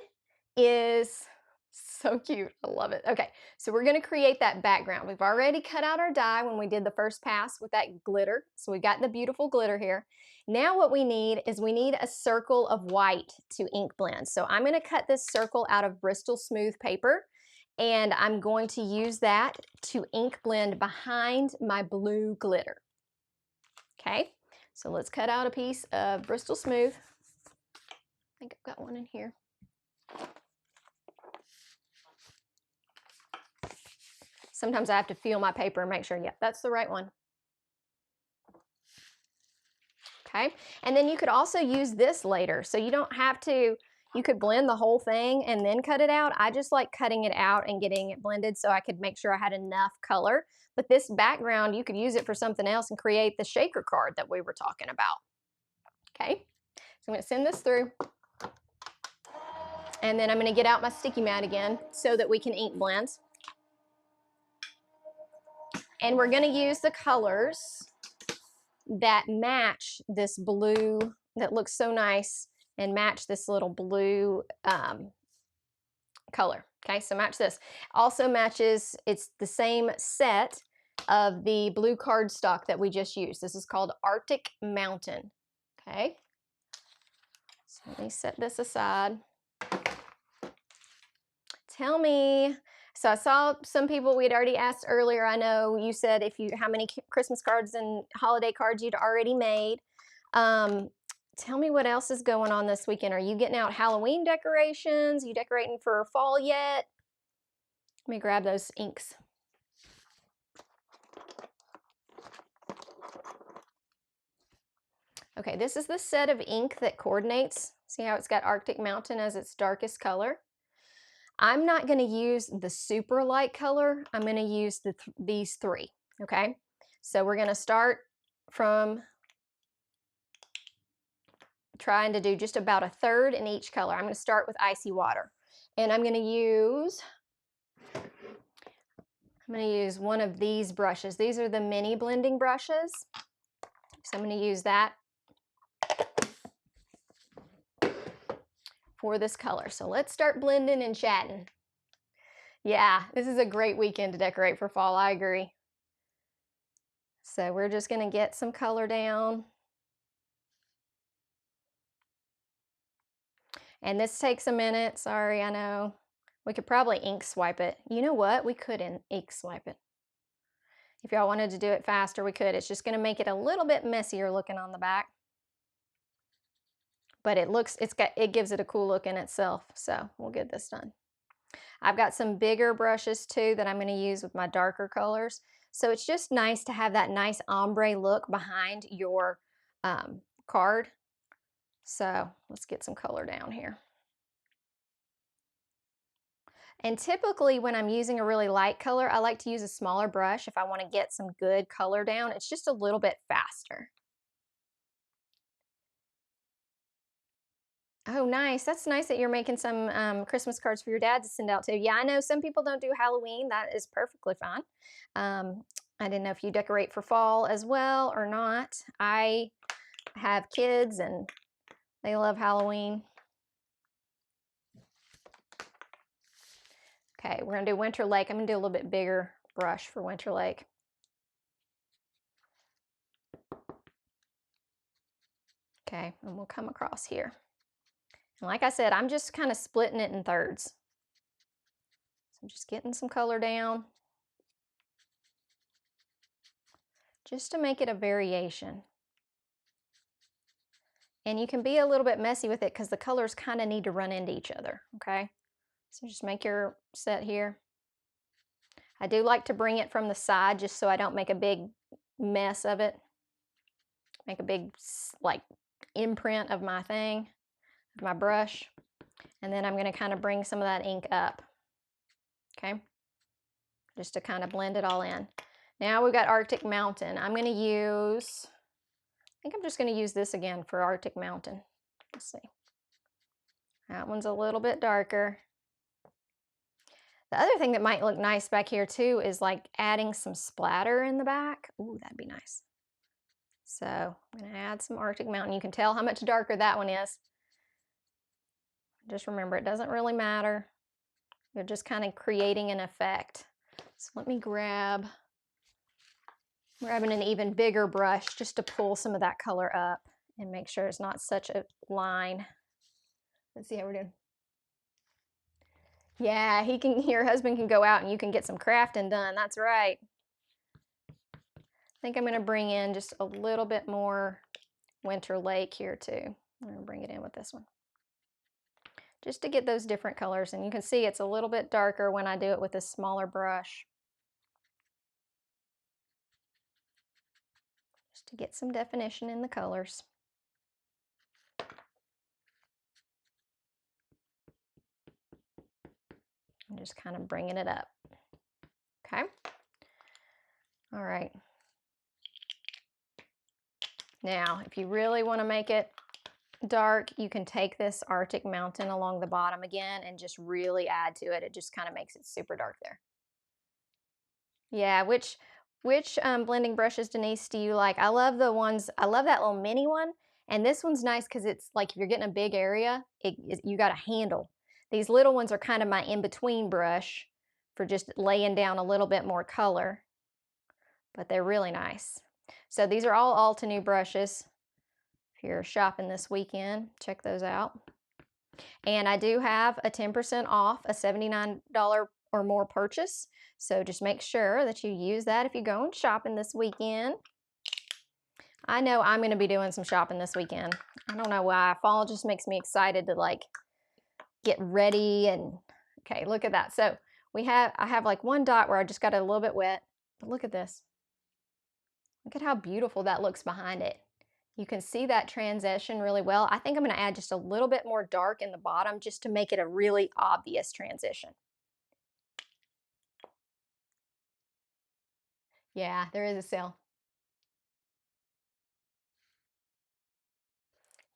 A: is so cute. I love it. Okay, so we're going to create that background. We've already cut out our die when we did the first pass with that glitter. So we've got the beautiful glitter here. Now what we need is we need a circle of white to ink blend. So I'm going to cut this circle out of Bristol Smooth paper and I'm going to use that to ink blend behind my blue glitter. Okay, so let's cut out a piece of Bristol Smooth. I think I've got one in here. Sometimes I have to feel my paper and make sure, yep, that's the right one. Okay, and then you could also use this later. So you don't have to, you could blend the whole thing and then cut it out. I just like cutting it out and getting it blended so I could make sure I had enough color. But this background, you could use it for something else and create the shaker card that we were talking about. Okay, so I'm gonna send this through. And then I'm gonna get out my sticky mat again so that we can ink blend. And we're gonna use the colors that match this blue that looks so nice and match this little blue color. Okay, so match this. Also matches, it's the same set of the blue cardstock that we just used. This is called Arctic Mountain. Okay, so let me set this aside. Tell me, so I saw some people we'd already asked earlier. I know you said how many Christmas cards and holiday cards you'd already made. Tell me what else is going on this weekend. Are you getting out Halloween decorations? Are you decorating for fall yet? Let me grab those inks. Okay, this is the set of ink that coordinates. See how it's got Arctic Mountain as its darkest color? I'm not going to use the super light color. I'm going to use these three, okay? So we're going to start from trying to do just about a third in each color. I'm going to start with icy water. And I'm going to use one of these brushes. These are the mini blending brushes. So I'm going to use that for this color. So let's start blending and chatting. Yeah, this is a great weekend to decorate for fall, I agree. So we're just gonna get some color down. And this takes a minute, sorry, I know. We could probably ink swipe it. You know what, we could ink swipe it. If y'all wanted to do it faster, we could. It's just gonna make it a little bit messier looking on the back. But it gives it a cool look in itself, so we'll get this done. I've got some bigger brushes too that I'm going to use with my darker colors. So it's just nice to have that nice ombre look behind your card. So let's get some color down here. And typically when I'm using a really light color, I like to use a smaller brush if I want to get some good color down. It's just a little bit faster. Oh, nice. That's nice that you're making some Christmas cards for your dad to send out to. Yeah, I know some people don't do Halloween. That is perfectly fine. I didn't know if you decorate for fall as well or not. I have kids and they love Halloween. Okay, we're going to do Winter Lake. I'm going to do a little bit bigger brush for Winter Lake. Okay, and we'll come across here. And like I said, I'm just kind of splitting it in thirds. So I'm just getting some color down, just to make it a variation. And you can be a little bit messy with it because the colors kind of need to run into each other, okay? So just make your set here. I do like to bring it from the side just so I don't make a big mess of it. Make a big like imprint of my thing, of my brush. And then I'm going to kind of bring some of that ink up, okay? Just to kind of blend it all in. Now we've got Arctic Mountain. I'm going to use, I think I'm just going to use this again for Arctic Mountain. Let's see. That one's a little bit darker. The other thing that might look nice back here too is like adding some splatter in the back. Ooh, that'd be nice. So I'm going to add some Arctic Mountain. You can tell how much darker that one is. Just remember, it doesn't really matter. You're just kind of creating an effect. So let me grabbing an even bigger brush just to pull some of that color up and make sure it's not such a line. Let's see how we're doing. Yeah, your husband can go out and you can get some crafting done. That's right. I think I'm going to bring in just a little bit more Winter Lake here too. I'm going to bring it in with this one. Just to get those different colors. And you can see it's a little bit darker when I do it with a smaller brush. Just to get some definition in the colors. I'm just kind of bringing it up. Okay. All right. Now, if you really want to make it dark, you can take this Arctic Mountain along the bottom again and just really add to it. It just kind of makes it super dark there. Yeah, which blending brushes, Denise, do you like? I love that little mini one. And this one's nice because it's like if you're getting a big area, you got a handle. These little ones are kind of my in-between brush for just laying down a little bit more color. But they're really nice. So these are all Altenew brushes. If you're shopping this weekend, check those out. And I do have a 10% off a $79 or more purchase. So just make sure that you use that if you're going shopping this weekend. I know I'm going to be doing some shopping this weekend. I don't know why. Fall just makes me excited to like get ready and okay, look at that. So I have like one dot where I just got it a little bit wet, but look at this. Look at how beautiful that looks behind it. You can see that transition really well. I think I'm going to add just a little bit more dark in the bottom just to make it a really obvious transition. Yeah, there is a sale.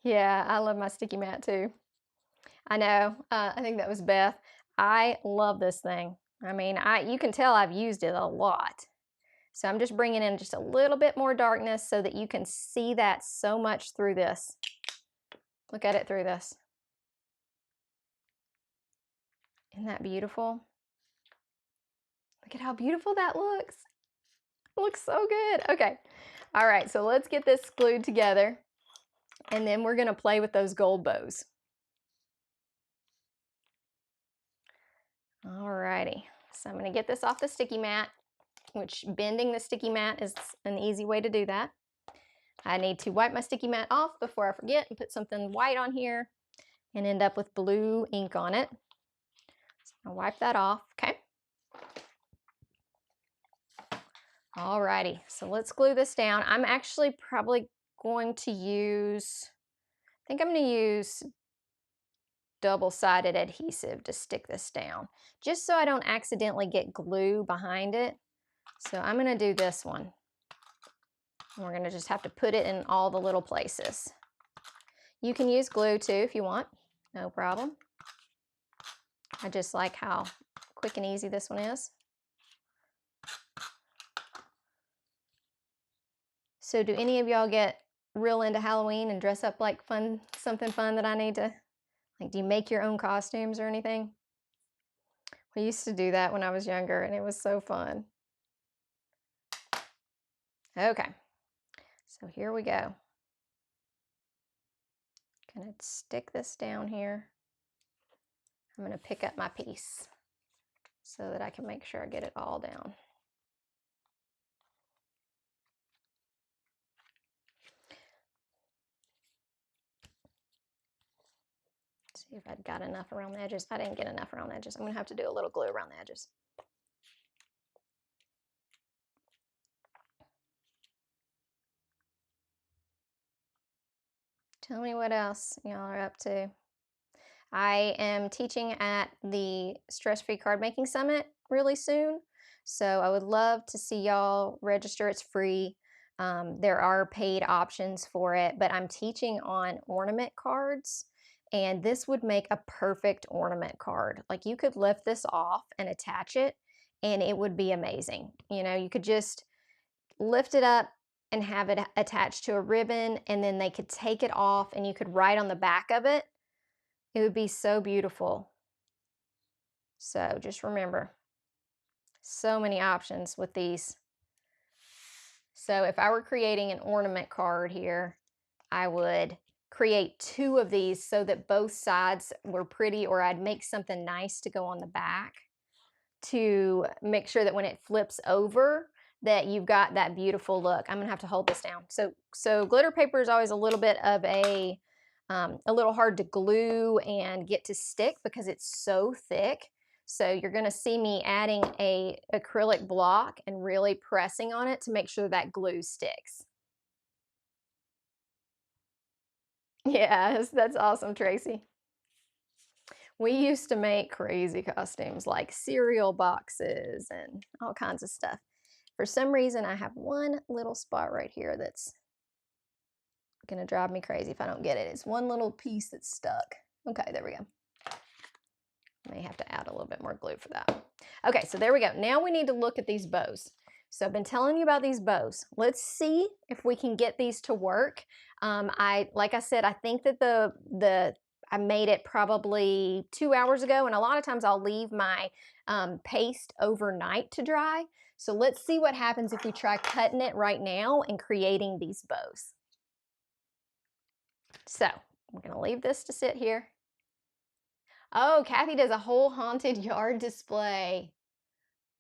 A: Yeah, I love my sticky mat too. I know. I think that was Beth. I love this thing. I mean, you can tell I've used it a lot. So I'm just bringing in just a little bit more darkness so that you can see that so much through this. Look at it through this. Isn't that beautiful? Look at how beautiful that looks. It looks so good. Okay. All right, so let's get this glued together, and then we're going to play with those gold bows. All righty. So I'm going to get this off the sticky mat, which bending the sticky mat is an easy way to do that. I need to wipe my sticky mat off before I forget and put something white on here and end up with blue ink on it. So I'll wipe that off, okay? Alrighty, so let's glue this down. I'm actually probably going to use, I think I'm going to use double-sided adhesive to stick this down, just so I don't accidentally get glue behind it. So I'm going to do this one. We're going to just have to put it in all the little places. You can use glue too if you want, no problem. I just like how quick and easy this one is. So do any of y'all get real into Halloween and dress up like something fun that I need to, like, do you make your own costumes or anything? We used to do that when I was younger and it was so fun. Okay, so here we go. Gonna stick this down here. I'm gonna pick up my piece so that I can make sure I get it all down. See if I've got enough around the edges. I didn't get enough around the edges. I'm gonna have to do a little glue around the edges. Tell me what else y'all are up to. I am teaching at the Stress-Free Card Making Summit really soon, so I would love to see y'all register. It's free. There are paid options for it, but I'm teaching on ornament cards, and this would make a perfect ornament card. Like, you could lift this off and attach it, and it would be amazing. You know, you could just lift it up and have it attached to a ribbon, and then they could take it off and you could write on the back of it. It would be so beautiful. So just remember, so many options with these. So if I were creating an ornament card here, I would create 2 of these so that both sides were pretty, or I'd make something nice to go on the back to make sure that when it flips over, that you've got that beautiful look. I'm gonna have to hold this down. So glitter paper is always a little bit of a little hard to glue and get to stick because it's so thick. So you're gonna see me adding a acrylic block and really pressing on it to make sure that glue sticks. Yes, that's awesome, Tracy. We used to make crazy costumes like cereal boxes and all kinds of stuff. For some reason, I have one little spot right here that's gonna drive me crazy if I don't get it. It's one little piece that's stuck. Okay, there we go. May have to add a little bit more glue for that. Okay, so there we go. Now we need to look at these bows. So I've been telling you about these bows. Let's see if we can get these to work. Like I said, I think that I made it probably 2 hours ago, and a lot of times I'll leave my paste overnight to dry. So let's see what happens if we try cutting it right now and creating these bows. So we're gonna leave this to sit here. Oh, Kathy does a whole haunted yard display.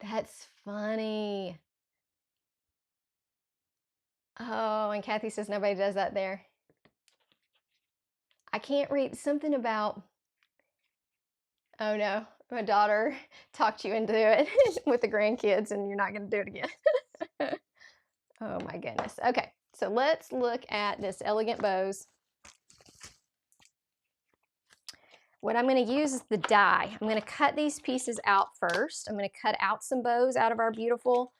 A: That's funny. Oh, and Kathy says nobody does that there. I can't read something about, oh no, my daughter talked you into it with the grandkids and you're not going to do it again. Oh my goodness. Okay, So let's look at this elegant bows. What I'm going to use is the die. I'm going to cut these pieces out first. I'm going to cut out some bows out of our beautiful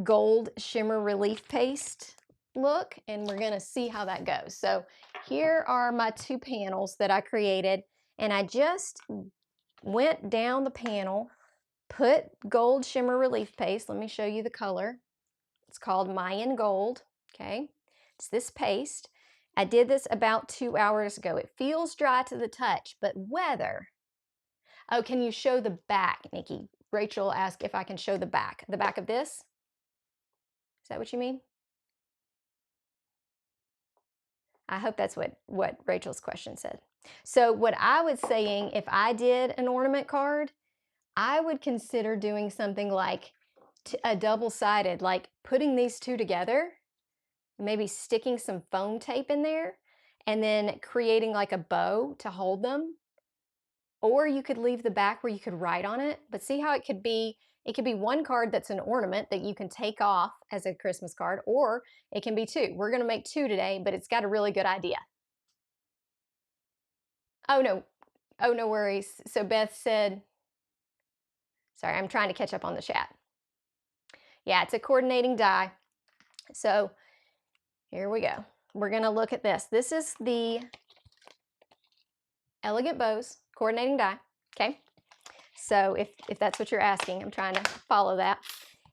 A: gold shimmer relief paste look, and we're going to see how that goes. So here are my 2 panels that I created, and I just went down the panel, put gold shimmer relief paste. Let me show you the color. It's called Mayan Gold, okay? It's this paste. I did this about 2 hours ago. It feels dry to the touch, but whether... Oh, can you show the back, Nikki? Rachel asked if I can show the back. The back of this? Is that what you mean? I hope that's what Rachel's question said. So what I was saying, if I did an ornament card, I would consider doing something like a double-sided, like putting these 2 together, maybe sticking some foam tape in there, and then creating like a bow to hold them. Or you could leave the back where you could write on it, but see how it could be 1 card that's an ornament that you can take off as a Christmas card, or it can be 2. We're gonna make 2 today, but it's got a really good idea. Oh no worries. So Beth said, sorry, I'm trying to catch up on the chat. Yeah, it's a coordinating die. So here we go. We're gonna look at this. This is the Elegant Bows coordinating die, okay? So if that's what you're asking, I'm trying to follow that.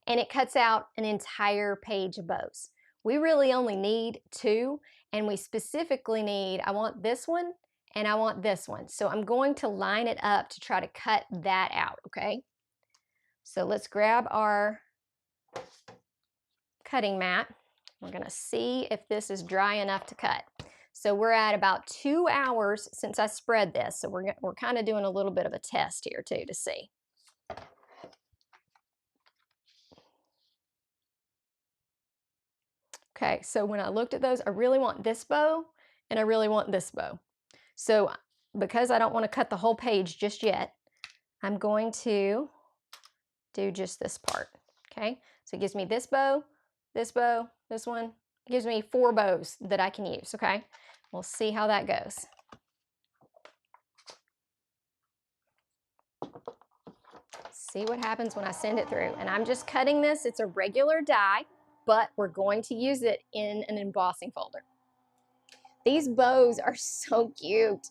A: And it cuts out an entire page of bows. We really only need 2, and we specifically need, I want this one and I want this one. So I'm going to line it up to try to cut that out, okay? So let's grab our cutting mat. We're gonna see if this is dry enough to cut. So we're at about 2 hours since I spread this. So we're kind of doing a little bit of a test here too to see. Okay, so when I looked at those, I really want this bow and I really want this bow. So because I don't want to cut the whole page just yet, I'm going to do just this part, okay? So it gives me this bow, this one. It gives me 4 bows that I can use, okay? We'll see how that goes. See what happens when I send it through. And I'm just cutting this. It's a regular die, but we're going to use it in an embossing folder. These bows are so cute.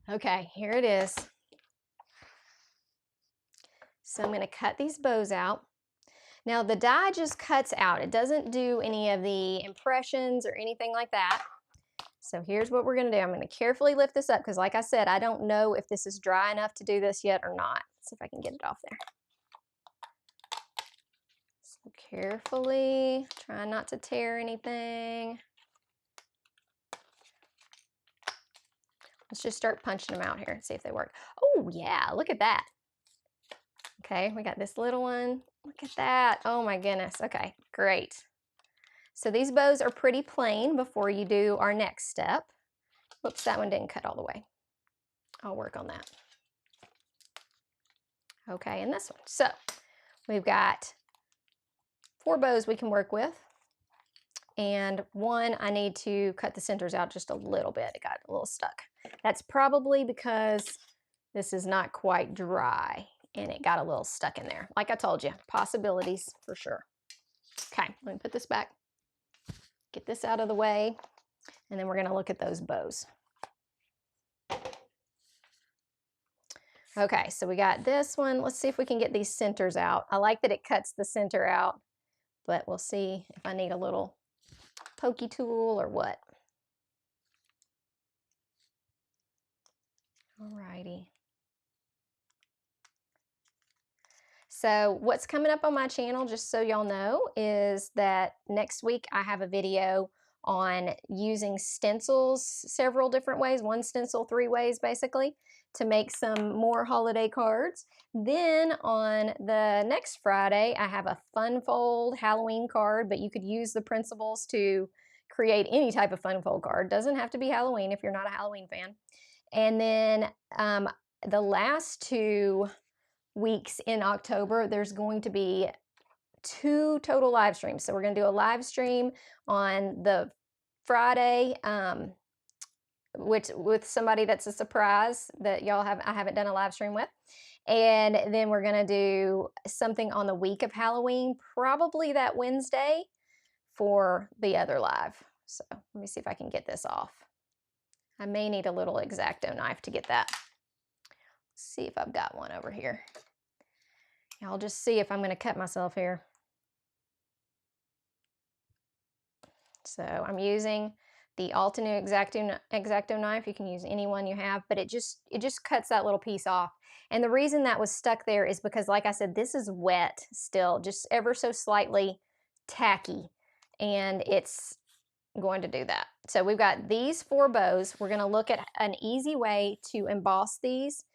A: Okay, here it is. So I'm going to cut these bows out. Now the die just cuts out. It doesn't do any of the impressions or anything like that. So here's what we're going to do. I'm going to carefully lift this up because like I said, I don't know if this is dry enough to do this yet or not. Let's see if I can get it off there. So carefully, try not to tear anything. Let's just start punching them out here and see if they work. Oh yeah, look at that. Okay, we got this little one. Look at that. Oh my goodness. Okay, great. So these bows are pretty plain before you do our next step. Whoops, that one didn't cut all the way. I'll work on that. Okay, and this one. So we've got 4 bows we can work with. And 1, I need to cut the centers out just a little bit. It got a little stuck. That's probably because this is not quite dry and it got a little stuck in there. Like I told you, possibilities for sure. Okay, let me put this back, get this out of the way, and then we're gonna look at those bows. Okay, so we got this one. Let's see if we can get these centers out. I like that it cuts the center out, but we'll see if I need a little pokey tool or what. Alrighty. So what's coming up on my channel, just so y'all know, is that next week I have a video on using stencils several different ways, 1 stencil 3 ways basically, to make some more holiday cards. Then on the next Friday, I have a fun fold Halloween card, but you could use the principles to create any type of fun fold card. Doesn't have to be Halloween if you're not a Halloween fan. And then the last 2 weeks in October, there's going to be 2 total live streams. So we're going to do a live stream on the Friday, which with somebody that's a surprise that I haven't done a live stream with. And then we're going to do something on the week of Halloween, probably that Wednesday for the other live. So let me see if I can get this off. I may need a little X-Acto knife to get that. Let's see if I've got one over here. I'll just see if I'm going to cut myself here. So I'm using the Altenew X-Acto knife. You can use any one you have, but it just cuts that little piece off. And the reason that was stuck there is because, like I said, this is wet still, just ever so slightly tacky, and it's going to do that. So we've got these 4 bows. We're going to look at an easy way to emboss these.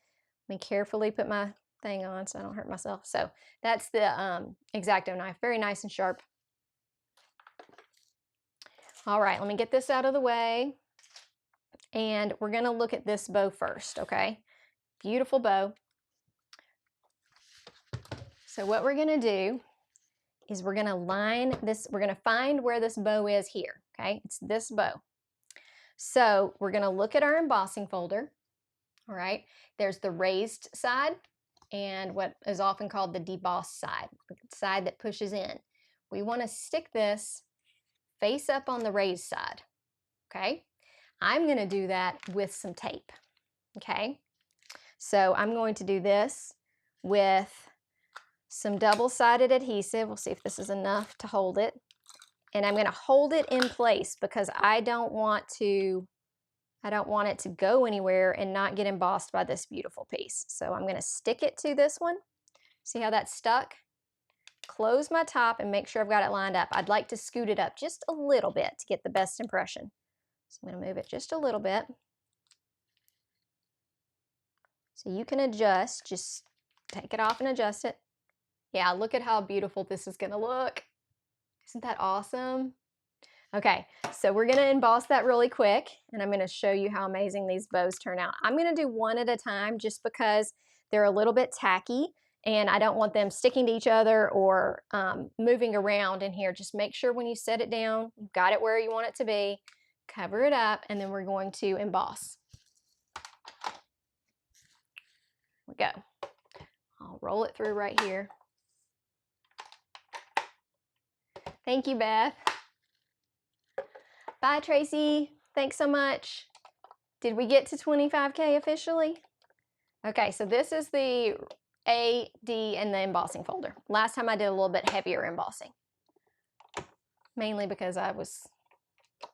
A: Let me carefully put my thing on so I don't hurt myself. So that's the X-Acto knife, very nice and sharp. All right, let me get this out of the way. And we're going to look at this bow first, okay? Beautiful bow. So what we're going to do is we're going to line this, we're going to find where this bow is here, okay? It's this bow. So we're going to look at our embossing folder, all right? There's the raised side and what is often called the debossed side, the side that pushes in. We want to stick this face up on the raised side, okay? I'm going to do that with some tape, okay? So I'm going to do this with some double-sided adhesive. We'll see if this is enough to hold it. And I'm going to hold it in place because I don't want it to go anywhere and not get embossed by this beautiful piece. So I'm going to stick it to this one. See how that's stuck? Close my top and make sure I've got it lined up. I'd like to scoot it up just a little bit to get the best impression. So I'm going to move it just a little bit. So you can adjust, just take it off and adjust it. Yeah, look at how beautiful this is going to look. Isn't that awesome? Okay, so we're going to emboss that really quick, and I'm going to show you how amazing these bows turn out. I'm going to do one at a time just because they're a little bit tacky, and I don't want them sticking to each other or moving around in here. Just make sure when you set it down, you've got it where you want it to be, cover it up, and then we're going to emboss. Here we go. I'll roll it through right here. Thank you, Beth. Bye, Tracy. Thanks so much. Did we get to 25K officially? Okay, so this is the A, D, and the embossing folder. Last time I did a little bit heavier embossing, mainly because I was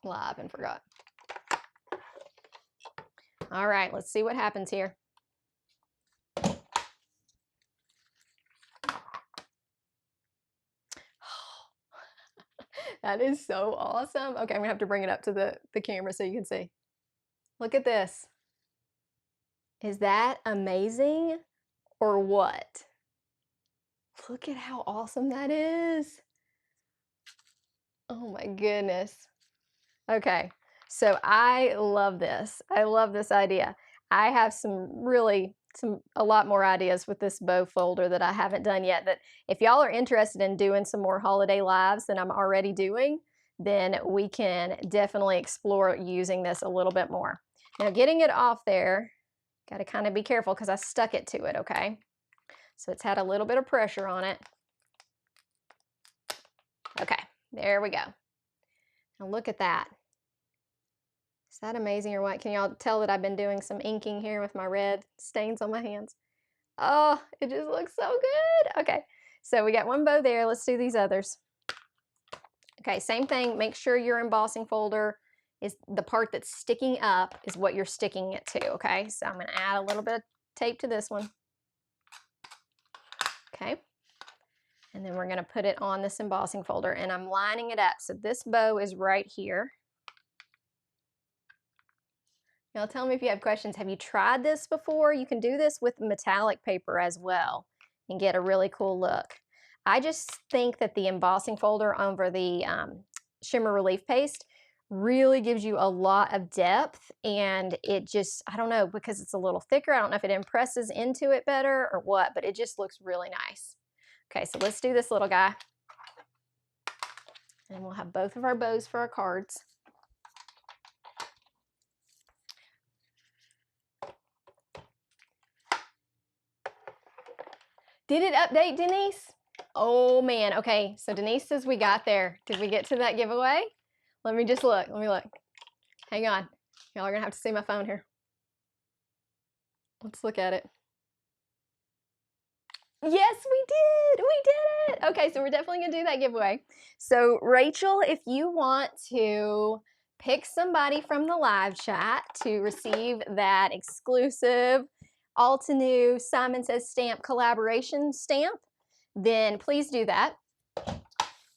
A: live and forgot. All right, let's see what happens here. That is so awesome. Okay, I'm gonna have to bring it up to the camera so you can see. Look at this. Is that amazing or what? Look at how awesome that is. Oh my goodness. Okay, so I love this. I love this idea. I have a lot more ideas with this bow folder that I haven't done yet, that if y'all are interested in doing some more holiday lives than I'm already doing, then we can definitely explore using this a little bit more. Now getting it off there, got to kind of be careful because I stuck it to it, okay? So it's had a little bit of pressure on it. Okay, there we go. Now look at that. Is that amazing or what? Can y'all tell that I've been doing some inking here with my red stains on my hands? Oh, it just looks so good. Okay, so we got one bow there. Let's do these others. Okay, same thing. Make sure your embossing folder is the part that's sticking up is what you're sticking it to, okay? So I'm going to add a little bit of tape to this one. Okay, and then we're going to put it on this embossing folder, and I'm lining it up. So this bow is right here. Y'all tell me if you have questions. Have you tried this before? You can do this with metallic paper as well and get a really cool look. I just think that the embossing folder over the shimmer relief paste really gives you a lot of depth, and it just, I don't know, because it's a little thicker, I don't know if it impresses into it better or what, but it just looks really nice. Okay, so let's do this little guy. And we'll have both of our bows for our cards. Did it update, Denise? Oh man, okay, so Denise says we got there. Did we get to that giveaway? Let me just look, let me look. Hang on, y'all are gonna have to see my phone here. Let's look at it. Yes, we did it. Okay, so we're definitely gonna do that giveaway. So Rachel, if you want to pick somebody from the live chat to receive that exclusive Altenew Simon Says Stamp collaboration stamp, then please do that.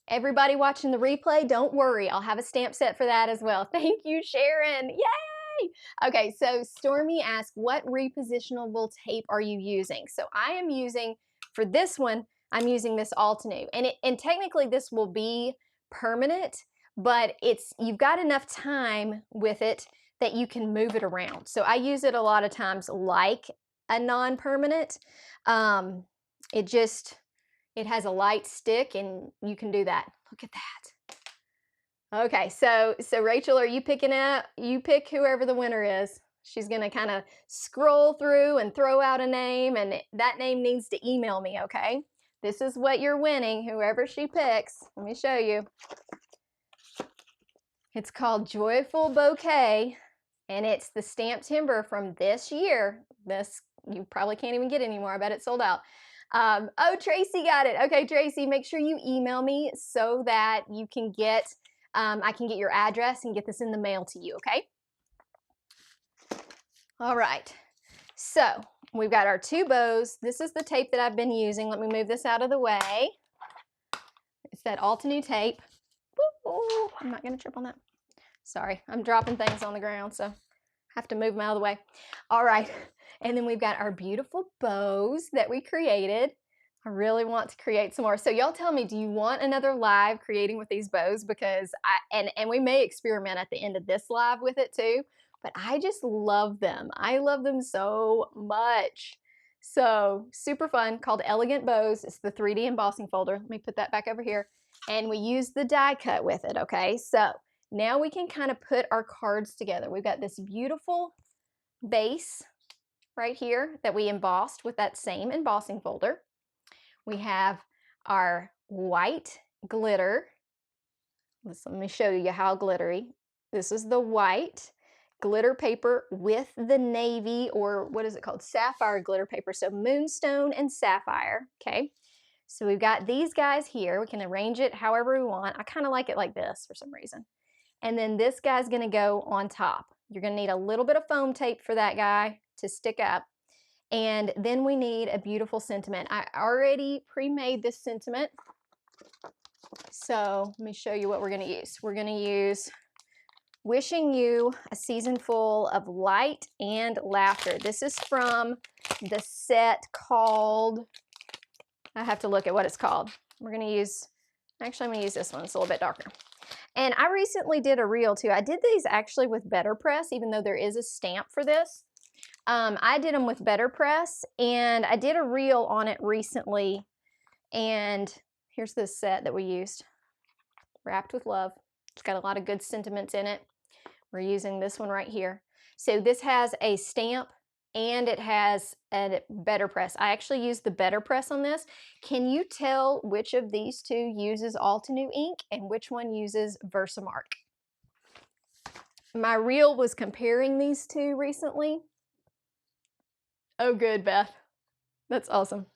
A: Everybody watching the replay, don't worry, I'll have a stamp set for that as well. Thank you, Sharon. Yay! Okay, so Stormy asked, what repositionable tape are you using? So I am using, for this one, I'm using this Altenew. And technically this will be permanent, but you've got enough time with it that you can move it around. So I use it a lot of times like a non-permanent. It has a light stick and you can do that. Look at that. Okay, so Rachel, are you picking out? You pick whoever the winner is. She's gonna kind of scroll through and throw out a name, and that name needs to email me, okay? This is what you're winning, whoever she picks. Let me show you. It's called Joyful Bouquet, and it's the stamped timber from this year. This, you probably can't even get anymore. I bet it's sold out. Oh, Tracy got it. Okay, Tracy, make sure you email me so that you can get, I can get your address and get this in the mail to you, okay? All right, so we've got our two bows. This is the tape that I've been using. Let me move this out of the way. It's that Altenew tape. Ooh, I'm not gonna trip on that. Sorry, I'm dropping things on the ground, so I have to move them out of the way. All right, and then we've got our beautiful bows that we created. I really want to create some more. So y'all tell me, do you want another live creating with these bows? Because and we may experiment at the end of this live with it too, but I just love them. I love them so much. So super fun, called Elegant Bows. It's the 3D embossing folder. Let me put that back over here. And we use the die cut with it, okay? So now we can kind of put our cards together. We've got this beautiful base right here that we embossed with that same embossing folder. We have our white glitter. Let me show you how glittery. This is the white glitter paper with the navy, or what is it called? Sapphire glitter paper. So moonstone and sapphire, okay? So we've got these guys here. We can arrange it however we want. I kind of like it like this for some reason. And then this guy's gonna go on top. You're gonna need a little bit of foam tape for that guy to stick up. And then we need a beautiful sentiment. I already pre-made this sentiment. So let me show you what we're gonna use. We're gonna use Wishing You a Season Full of Light and Laughter. This is from the set called, I have to look at what it's called. We're gonna use, actually I'm gonna use this one, it's a little bit darker. And I recently did a reel too. I did these actually with Better Press, even though there is a stamp for this. I did them with Better Press, and I did a reel on it recently. And here's this set that we used, Wrapped with Love. It's got a lot of good sentiments in it. We're using this one right here. So this has a stamp and it has a Better Press. I actually used the Better Press on this. Can you tell which of these two uses Altenew ink and which one uses Versamark? My reel was comparing these two recently. Oh, good, Beth. That's awesome.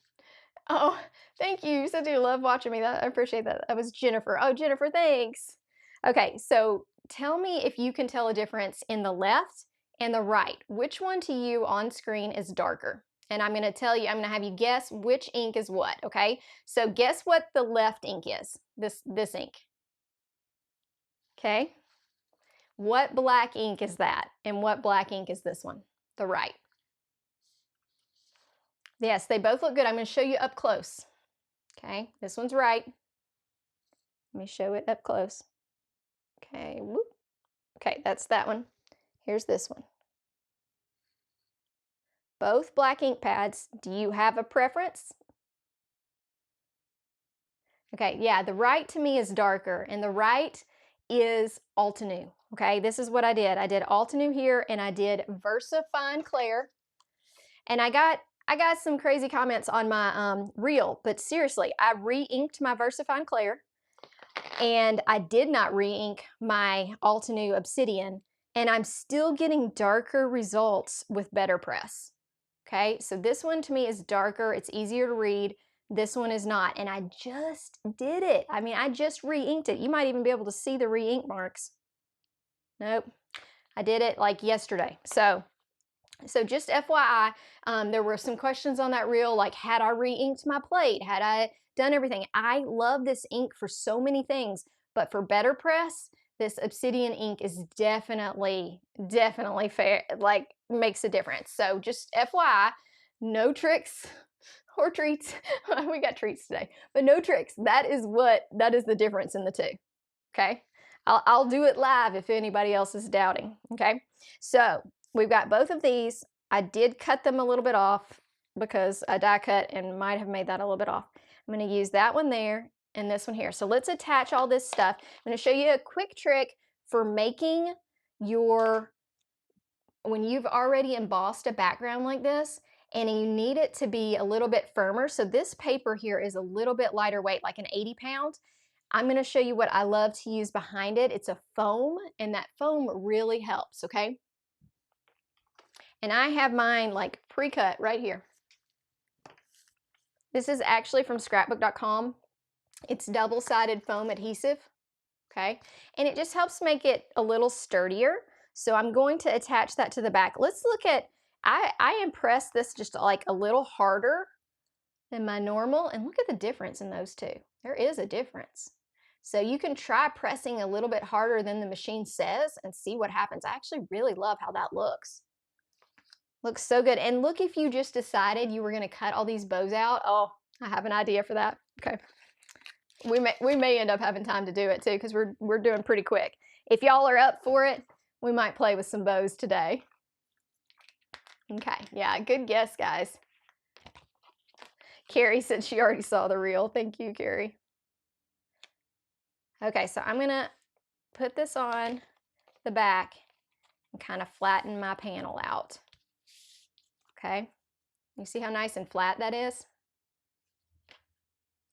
A: Oh, thank you. You said you love watching me. I appreciate that. That was Jennifer. Oh, Jennifer, thanks. Okay, so tell me if you can tell a difference in the left and the right. Which one to you on screen is darker? And I'm going to tell you, I'm going to have you guess which ink is what, okay? So guess what the left ink is, this ink. Okay? What black ink is that? And what black ink is this one? The right. Yes, they both look good. I'm going to show you up close. Okay, this one's right. Let me show it up close. Okay, whoop. Okay, that's that one. Here's this one. Both black ink pads. Do you have a preference? Okay, yeah, the right to me is darker, and the right is Altenew. Okay, this is what I did. I did Altenew here, and I did Versa Fine Clair, and I got some crazy comments on my reel, but seriously, I re-inked my Versa Fine Clair, and I did not re-ink my Altenew Obsidian, and I'm still getting darker results with Better Press. Okay, so this one to me is darker, it's easier to read. This one is not, and I just did it. I mean, I just re-inked it. You might even be able to see the re-ink marks. Nope, I did it like yesterday. So just FYI, there were some questions on that reel, like had I re-inked my plate? Had I done everything? I love this ink for so many things, but for Better Press, this Obsidian ink is definitely fair, like makes a difference. So just FYI, no tricks or treats. We got treats today, but no tricks. That is the difference in the two. Okay. I'll do it live if anybody else is doubting. Okay. So we've got both of these. I did cut them a little bit off because I die cut and might have made that a little bit off. I'm going to use that one there and this one here. So let's attach all this stuff. I'm going to show you a quick trick for making your, when you've already embossed a background like this and you need it to be a little bit firmer. So this paper here is a little bit lighter weight, like an 80 pound. I'm going to show you what I love to use behind it. It's a foam, and that foam really helps, okay? And I have mine like pre-cut right here. This is actually from scrapbook.com. It's double-sided foam adhesive, okay? And it just helps make it a little sturdier. So I'm going to attach that to the back. Let's look at, I impressed this just like a little harder than my normal, and look at the difference in those two. There is a difference. So you can try pressing a little bit harder than the machine says and see what happens. I actually really love how that looks. Looks so good. And look, if you just decided you were going to cut all these bows out, oh, I have an idea for that. Okay. We may end up having time to do it too because we're doing pretty quick. If y'all are up for it, we might play with some bows today. Okay. Yeah, good guess, guys. Carrie said she already saw the reel. Thank you, Carrie. Okay, so I'm gonna put this on the back and kind of flatten my panel out. Okay, you see how nice and flat that is?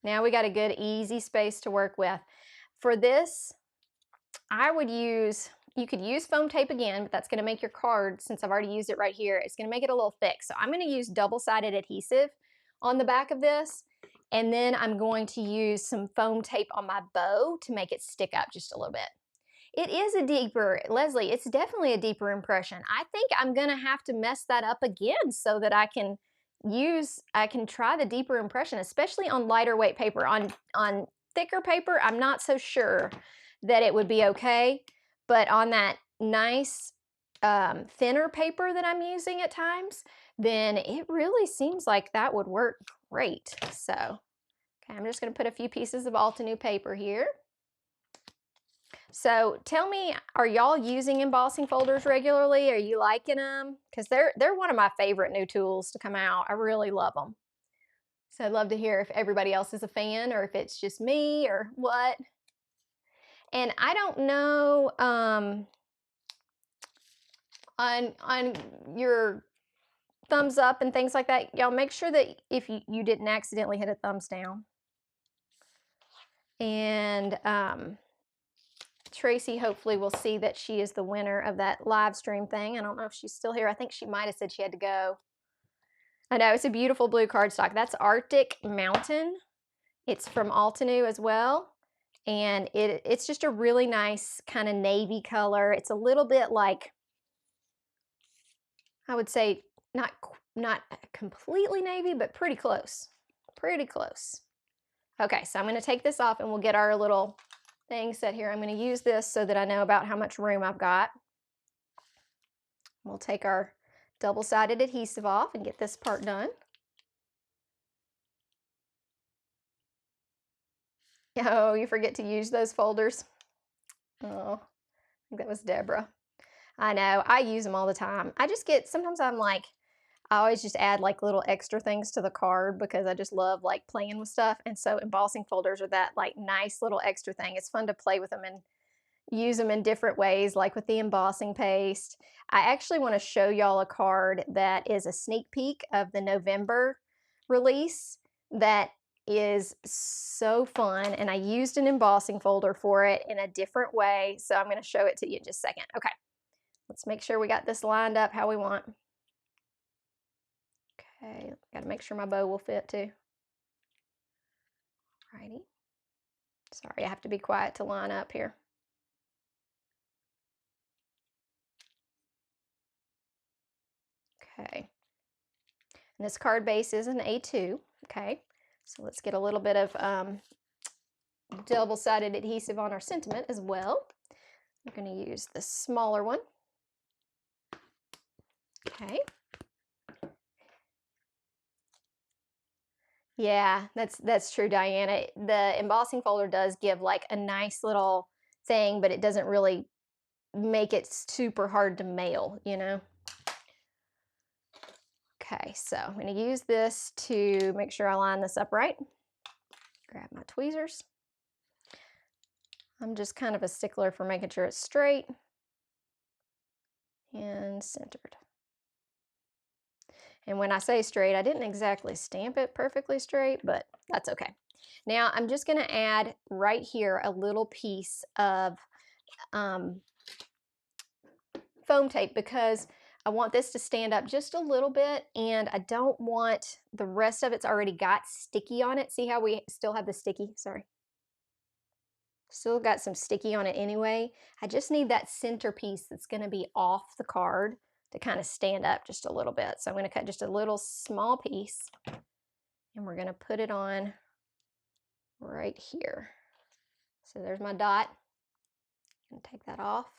A: Now we got a good easy space to work with. For this, I would use, you could use foam tape again, but that's gonna make your card, since I've already used it right here, it's gonna make it a little thick. So I'm gonna use double-sided adhesive on the back of this, and then I'm going to use some foam tape on my bow to make it stick up just a little bit. It is a deeper, Leslie, it's definitely a deeper impression. I think I'm gonna have to mess that up again so that I can try the deeper impression, especially on lighter weight paper. On thicker paper, I'm not so sure that it would be okay, but on that nice thinner paper that I'm using at times, then it really seems like that would work great. So, okay, I'm just gonna put a few pieces of Altenew paper here. So tell me, are y'all using embossing folders regularly? Are you liking them? Because they're one of my favorite new tools to come out. I really love them. So I'd love to hear if everybody else is a fan or if it's just me or what. And I don't know on your thumbs up and things like that, y'all make sure that if you didn't accidentally hit a thumbs down. And Tracy hopefully will see that she is the winner of that live stream thing. I don't know if she's still here. I think she might have said she had to go. I know, it's a beautiful blue cardstock. That's Arctic Mountain. It's from Altenew as well. And it's just a really nice kind of navy color. It's a little bit like, I would say, not completely navy, but pretty close. Pretty close. Okay, so I'm going to take this off and we'll get our little thing set here. I'm going to use this so that I know about how much room I've got. We'll take our double-sided adhesive off and get this part done. Oh, you forget to use those folders. Oh, think that was Deborah. I know, I use them all the time. I just get, sometimes I'm like, I always just add like little extra things to the card because I just love like playing with stuff. And so embossing folders are that like nice little extra thing. It's fun to play with them and use them in different ways, like with the embossing paste. I actually want to show y'all a card that is a sneak peek of the November release that is so fun, and I used an embossing folder for it in a different way, so I'm going to show it to you in just a second. Okay, let's make sure we got this lined up how we want. Okay, got to make sure my bow will fit too. Alrighty. Sorry, I have to be quiet to line up here. Okay. And this card base is an A2. Okay. So let's get a little bit of double-sided adhesive on our sentiment as well. I'm going to use the smaller one. Okay. Yeah, that's true, Diana. The embossing folder does give like a nice little thing, but it doesn't really make it super hard to mail, you know? Okay, so I'm going to use this to make sure I line this up right. Grab my tweezers. I'm just kind of a stickler for making sure it's straight and centered. And when I say straight, I didn't exactly stamp it perfectly straight, but that's okay. Now I'm just going to add right here a little piece of foam tape because I want this to stand up just a little bit, and I don't want the rest of it's already got sticky on it. See how we still have the sticky? Sorry. Still got some sticky on it anyway. I just need that center piece that's going to be off the card to kind of stand up just a little bit. So I'm going to cut just a little small piece, and we're going to put it on right here. So there's my dot. I'm going to take that off,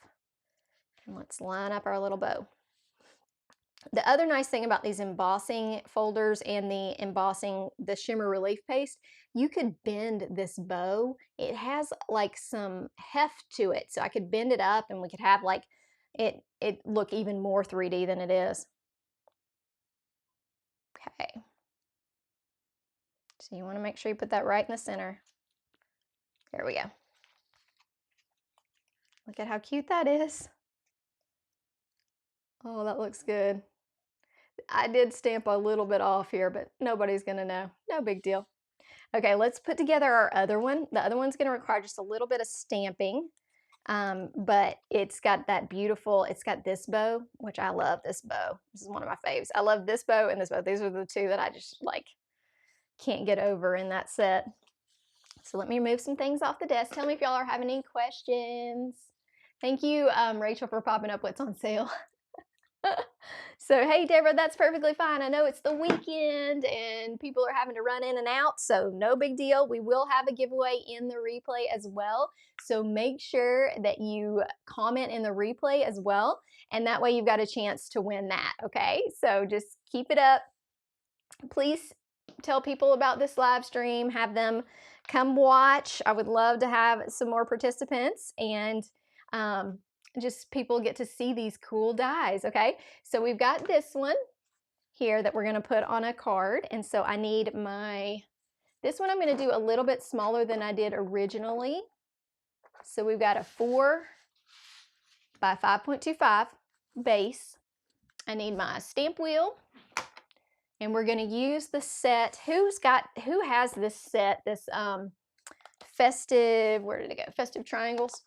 A: and let's line up our little bow. The other nice thing about these embossing folders and the shimmer relief paste, you could bend this bow. It has like some heft to it, so I could bend it up and we could have like it look even more 3D than it is. Okay. So you want to make sure you put that right in the center. There we go. Look at how cute that is. Oh, that looks good. I did stamp a little bit off here, but nobody's gonna know. No big deal. Okay, let's put together our other one. The other one's gonna require just a little bit of stamping, but it's got that beautiful, it's got this bow, which I love this bow. This is one of my faves. I love this bow and this bow. These are the two that I just like can't get over in that set. So let me remove some things off the desk. Tell me if y'all are having any questions. Thank you, Rachel, for popping up what's on sale. So, hey, Deborah, that's perfectly fine. I know it's the weekend and people are having to run in and out, so no big deal. We will have a giveaway in the replay as well. So make sure that you comment in the replay as well, and that way you've got a chance to win that, okay? So just keep it up. Please tell people about this live stream. Have them come watch. I would love to have some more participants, and just people get to see these cool dies, okay? So we've got this one here that we're gonna put on a card, and so I need this one I'm gonna do a little bit smaller than I did originally. So we've got a 4 by 5.25 base. I need my stamp wheel, and we're gonna use the set. Who has this set, this festive, where did it go? Festive triangles.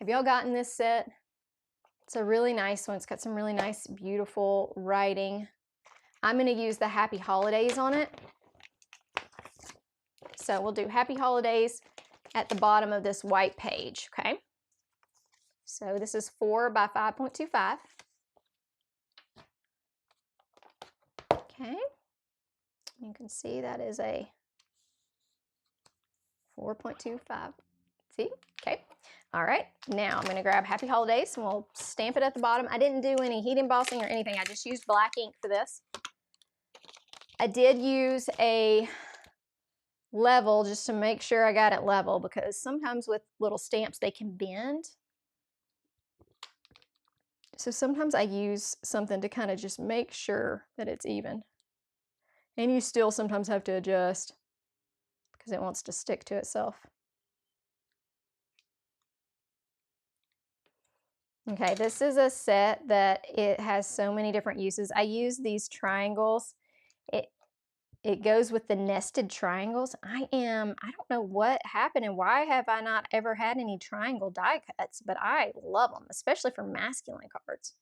A: Have y'all gotten this set? It's a really nice one. It's got some really nice, beautiful writing. I'm going to use the Happy Holidays on it. So we'll do Happy Holidays at the bottom of this white page, okay? So this is 4 by 5.25. Okay. You can see that is a 4.25. See? Okay. All right, now I'm going to grab Happy Holidays and we'll stamp it at the bottom. I didn't do any heat embossing or anything. I just used black ink for this. I did use a level just to make sure I got it level, because sometimes with little stamps they can bend. So sometimes I use something to kind of just make sure that it's even. And you still sometimes have to adjust because it wants to stick to itself. Okay, this is a set that it has so many different uses. I use these triangles. It it goes with the nested triangles. I don't know what happened and why have I not ever had any triangle die cuts, but I love them, especially for masculine cards.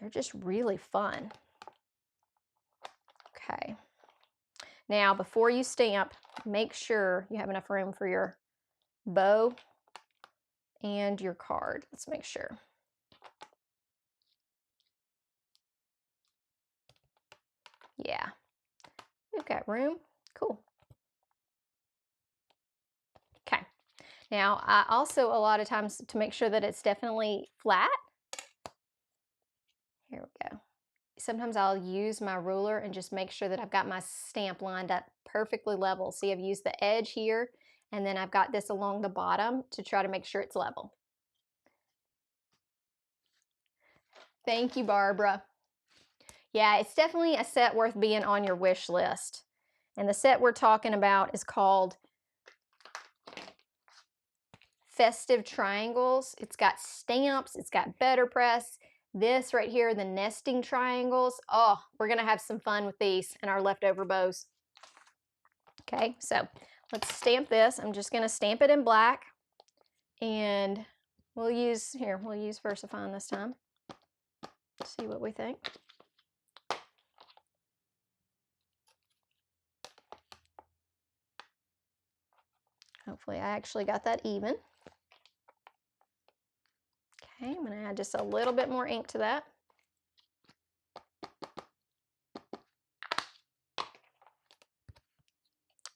A: They're just really fun. Okay. Now, before you stamp, make sure you have enough room for your bow and your card. Let's make sure. Yeah, we've got room. Cool. Okay. Now, I also, a lot of times, to make sure that it's definitely flat, here we go. Sometimes I'll use my ruler and just make sure that I've got my stamp lined up perfectly level. See, I've used the edge here, and then I've got this along the bottom to try to make sure it's level. Thank you, Barbara. Yeah, it's definitely a set worth being on your wish list. And the set we're talking about is called Festive Triangles. It's got stamps, it's got better press. This right here, the nesting triangles. Oh, we're gonna have some fun with these and our leftover bows. Okay, so let's stamp this. I'm just gonna stamp it in black, and we'll use VersaFine this time. See what we think. Hopefully I actually got that even. Okay, I'm gonna add just a little bit more ink to that.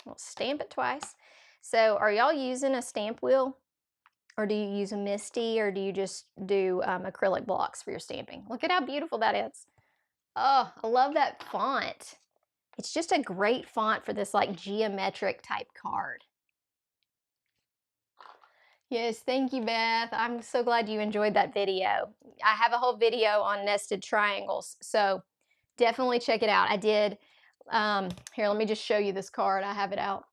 A: We'll stamp it twice. So are y'all using a stamp wheel? Or do you use a Misty, or do you just do acrylic blocks for your stamping? Look at how beautiful that is. Oh, I love that font. It's just a great font for this like geometric type card. Yes, thank you, Beth. I'm so glad you enjoyed that video. I have a whole video on nested triangles, so definitely check it out. I did, here, let me just show you this card. I have it out.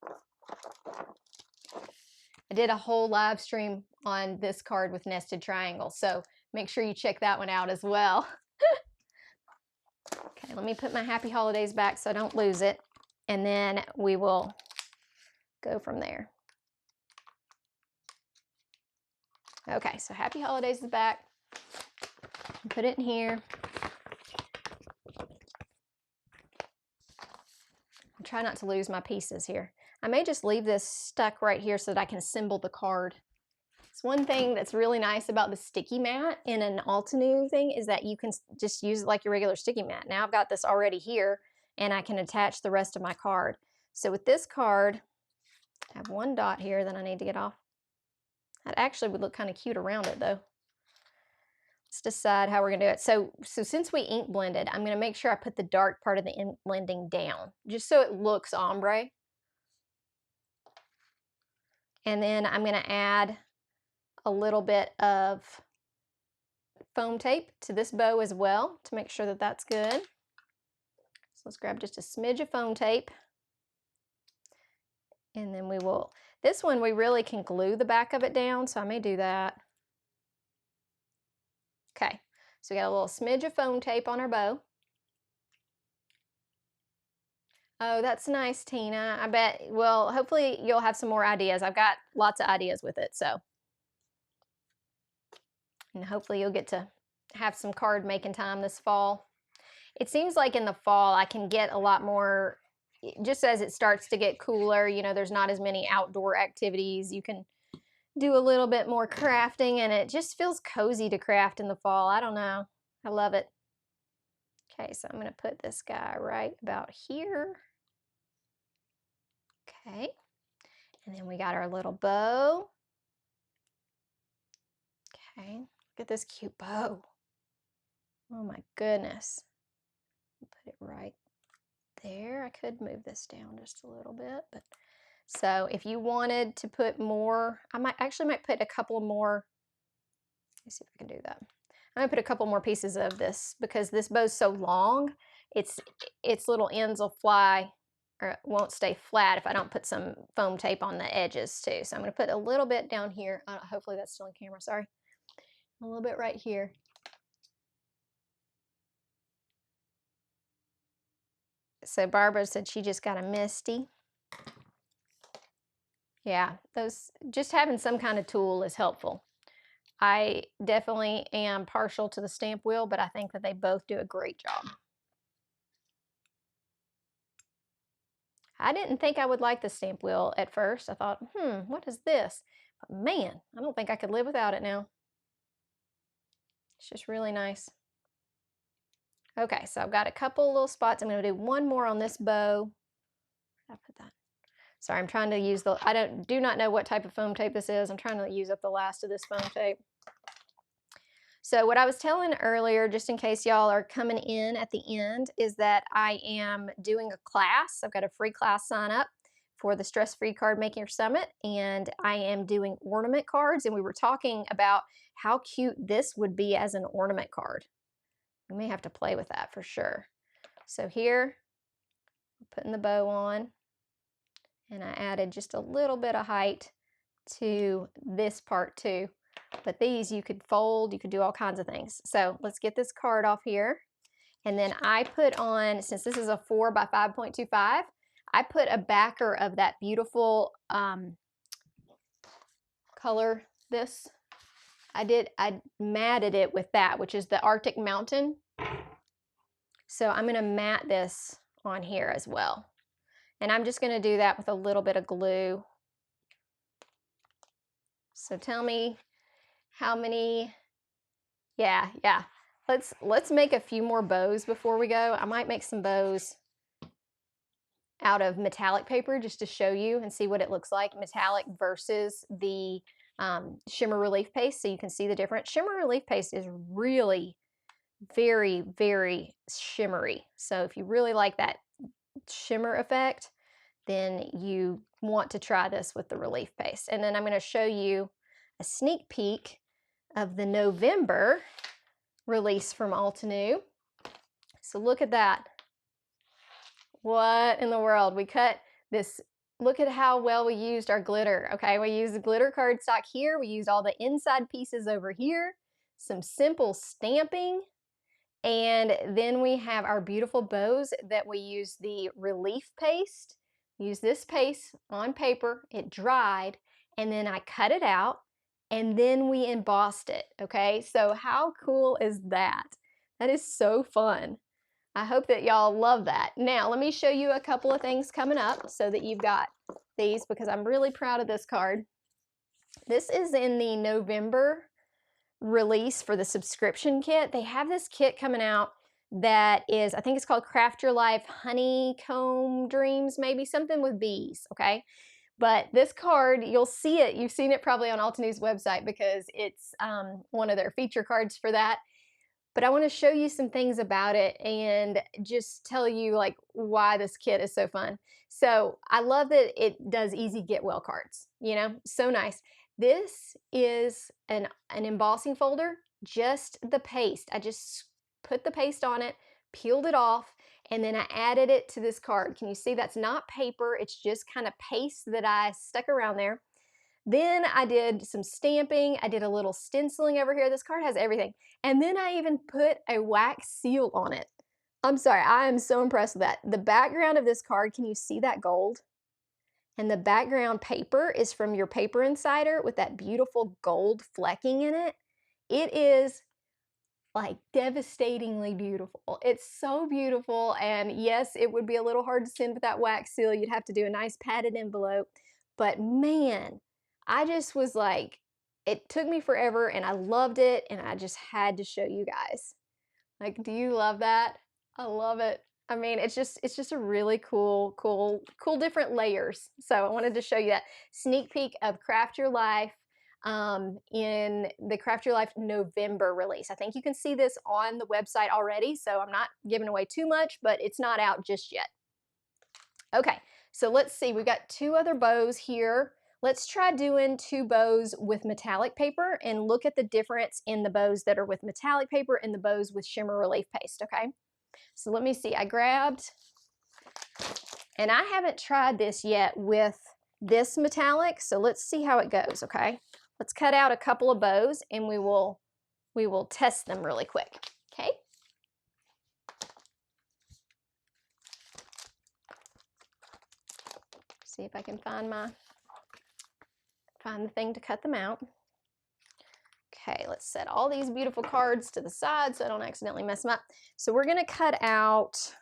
A: I did a whole live stream on this card with nested triangles, so make sure you check that one out as well. Okay, let me put my Happy Holidays back so I don't lose it, and then we will go from there. Okay, so Happy Holidays is back. Put it in here. I'll try not to lose my pieces here. I may just leave this stuck right here so that I can assemble the card. It's one thing that's really nice about the sticky mat in an Altenew thing is that you can just use it like your regular sticky mat. Now I've got this already here, and I can attach the rest of my card. So with this card, I have one dot here that I need to get off. That actually would look kind of cute around it though. Let's decide how we're gonna do it. So since we ink blended, I'm gonna make sure I put the dark part of the ink blending down, just so it looks ombre. And then I'm gonna add a little bit of foam tape to this bow as well to make sure that that's good. So let's grab just a smidge of foam tape. And then we will, this one we really can glue the back of it down, so I may do that. Okay, so we got a little smidge of foam tape on our bow. Oh, that's nice, Tina. I bet, well, hopefully you'll have some more ideas. I've got lots of ideas with it, so. And hopefully you'll get to have some card making time this fall. It seems like in the fall I can get a lot more, just as it starts to get cooler, you know, there's not as many outdoor activities. You can do a little bit more crafting, and it just feels cozy to craft in the fall. I don't know. I love it. Okay, so I'm going to put this guy right about here. Okay, and then we got our little bow. Okay, look at this cute bow. Oh my goodness. Put it right there. I could move this down just a little bit, but so if you wanted to put more, I might put a couple more. Let's see if I can do that. I'm gonna put a couple more pieces of this because this bow's so long, its little ends will fly or it won't stay flat if I don't put some foam tape on the edges too. So I'm gonna put a little bit down here. Hopefully that's still on camera, sorry. A little bit right here. So Barbara said she just got a Misty. Yeah, those, just having some kind of tool is helpful. I definitely am partial to the stamp wheel, but I think that they both do a great job. I didn't think I would like the stamp wheel at first. I thought, what is this? But man, I don't think I could live without it now. It's just really nice. Okay, so I've got a couple little spots. I'm going to do one more on this bow. Where did I put that? Sorry, I'm trying to use the, I do not know what type of foam tape this is. I'm trying to use up the last of this foam tape. So what I was telling earlier, just in case y'all are coming in at the end, is that I am doing a class. I've got a free class sign up for the Stress-Free Card Making Summit, and I am doing ornament cards, and we were talking about how cute this would be as an ornament card. We may have to play with that for sure. So here, I'm putting the bow on, and I added just a little bit of height to this part too. But these you could fold, you could do all kinds of things. So let's get this card off here. And then I put on, since this is a 4 by 5.25, I put a backer of that beautiful color, this. I matted it with that, which is the Arctic Mountain. So I'm gonna mat this on here as well. And I'm just gonna do that with a little bit of glue. So tell me how many, yeah. Let's make a few more bows before we go. I might make some bows out of metallic paper just to show you and see what it looks like, metallic versus the shimmer relief paste, so you can see the difference. Shimmer relief paste is really very, very shimmery. So if you really like that shimmer effect, then you want to try this with the relief paste. And then I'm going to show you a sneak peek of the November release from Altenew. So look at that. What in the world? We cut this. Look at how well we used our glitter. Okay, we used the glitter cardstock here. We used all the inside pieces over here, some simple stamping, and then we have our beautiful bows that we use the relief paste. Use this paste on paper. It dried, and then I cut it out, and then we embossed it. Okay, so how cool is that? That is so fun. I hope that y'all love that. Now, let me show you a couple of things coming up so that you've got these, because I'm really proud of this card. This is in the November release for the subscription kit. They have this kit coming out that is, I think it's called Craft Your Life Honeycomb Dreams, maybe something with bees, okay? But this card, you'll see it. You've seen it probably on Altenew's website because it's one of their feature cards for that. But I want to show you some things about it and just tell you like why this kit is so fun. So I love that it does easy get well cards, you know, so nice. This is an embossing folder, just the paste. I just put the paste on it, peeled it off, and then I added it to this card. Can you see that's not paper? It's just kind of paste that I stuck around there. Then I did some stamping. I did a little stenciling over here. This card has everything. And then I even put a wax seal on it. I'm sorry, I am so impressed with that. The background of this card, can you see that gold? And the background paper is from your paper insider with that beautiful gold flecking in it. It is like devastatingly beautiful. It's so beautiful. And yes, it would be a little hard to send with that wax seal. You'd have to do a nice padded envelope. But man, I just was like, it took me forever and I loved it, and I just had to show you guys. Like, do you love that? I love it. I mean, it's just a really cool different layers. So I wanted to show you that sneak peek of Craft Your Life in the Craft Your Life November release. I think you can see this on the website already, so I'm not giving away too much, but it's not out just yet. Okay, so let's see. We've got two other bows here. Let's try doing two bows with metallic paper and look at the difference in the bows that are with metallic paper and the bows with shimmer relief paste, okay? So let me see. I grabbed, and I haven't tried this yet with this metallic, so let's see how it goes, okay? Let's cut out a couple of bows and we will test them really quick, okay? See if I can find the thing to cut them out. Okay, let's set all these beautiful cards to the side so I don't accidentally mess them up. So we're gonna cut out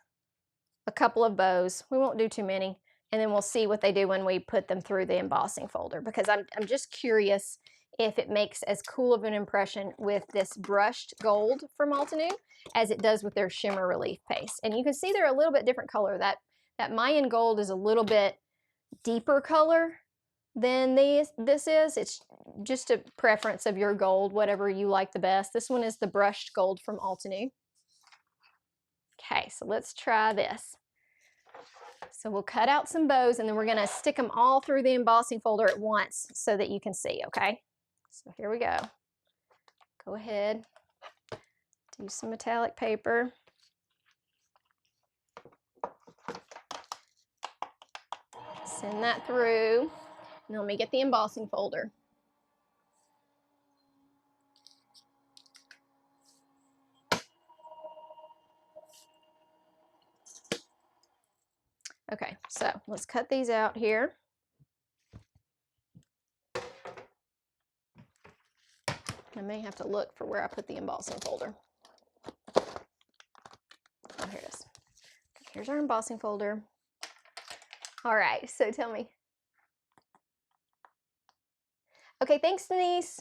A: a couple of bows. We won't do too many, and then we'll see what they do when we put them through the embossing folder, because I'm just curious if it makes as cool of an impression with this brushed gold from Altenew as it does with their shimmer relief paste. And you can see they're a little bit different color. That Mayan gold is a little bit deeper color than this is. It's just a preference of your gold, whatever you like the best. This one is the brushed gold from Altenew. Okay, so let's try this. So we'll cut out some bows and then we're going to stick them all through the embossing folder at once so that you can see, okay? So here we go. Go ahead, do some metallic paper. Send that through. And then let me get the embossing folder. Okay, so let's cut these out here. I may have to look for where I put the embossing folder. Oh, here it is. Okay, here's our embossing folder. All right, so tell me. Okay, thanks, Denise.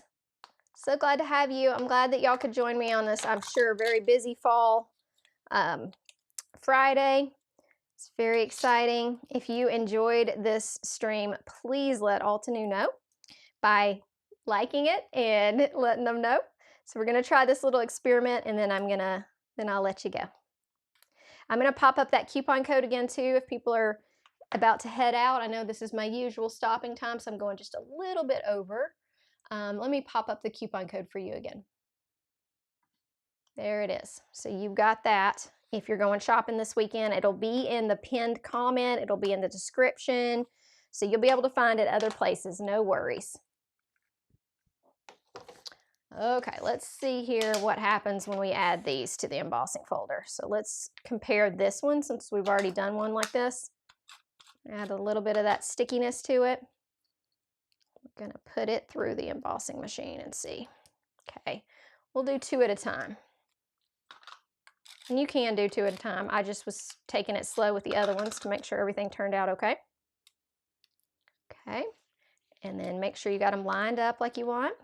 A: So glad to have you. I'm glad that y'all could join me on this, I'm sure, very busy fall Friday. It's very exciting. If you enjoyed this stream, please let Altenew know by liking it and letting them know. So we're gonna try this little experiment and then I'll let you go. I'm gonna pop up that coupon code again too if people are about to head out. I know this is my usual stopping time, so I'm going just a little bit over. Let me pop up the coupon code for you again. There it is. So you've got that. If you're going shopping this weekend, it'll be in the pinned comment. It'll be in the description. So you'll be able to find it other places. No worries. Okay, let's see here what happens when we add these to the embossing folder. So let's compare this one since we've already done one like this. Add a little bit of that stickiness to it. We're going to put it through the embossing machine and see. Okay, we'll do two at a time. And you can do two at a time. I just was taking it slow with the other ones to make sure everything turned out okay. Okay, and then make sure you got them lined up like you want.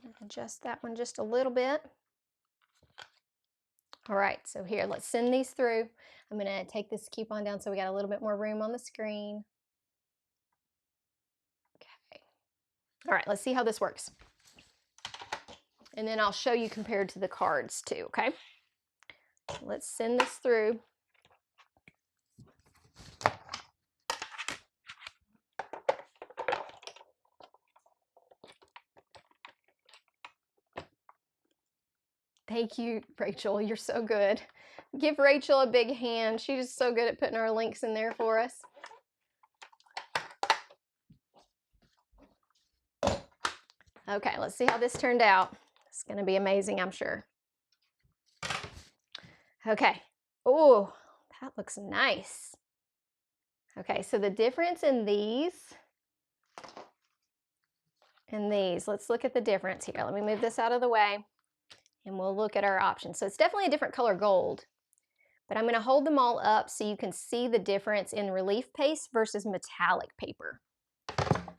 A: Gonna adjust that one just a little bit. All right, so here, let's send these through. I'm gonna take this coupon down so we got a little bit more room on the screen. Okay, all right, let's see how this works. And then I'll show you compared to the cards too, okay? Let's send this through. Thank you, Rachel. You're so good. Give Rachel a big hand. She's just so good at putting our links in there for us. Okay, let's see how this turned out. It's going to be amazing, I'm sure. Okay. Oh, that looks nice. Okay, so the difference in these and these, let's look at the difference here. Let me move this out of the way and we'll look at our options. So it's definitely a different color gold, but I'm going to hold them all up so you can see the difference in relief paste versus metallic paper.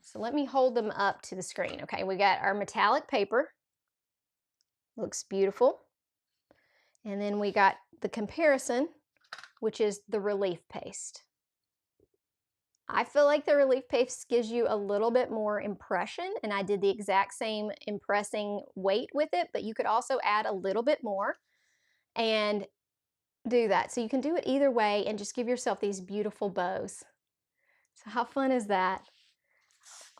A: So let me hold them up to the screen. Okay, we got our metallic paper. Looks beautiful. And then we got the comparison, which is the relief paste. I feel like the relief paste gives you a little bit more impression, and I did the exact same impressing weight with it, but you could also add a little bit more. And do that. So you can do it either way and just give yourself these beautiful bows. So how fun is that?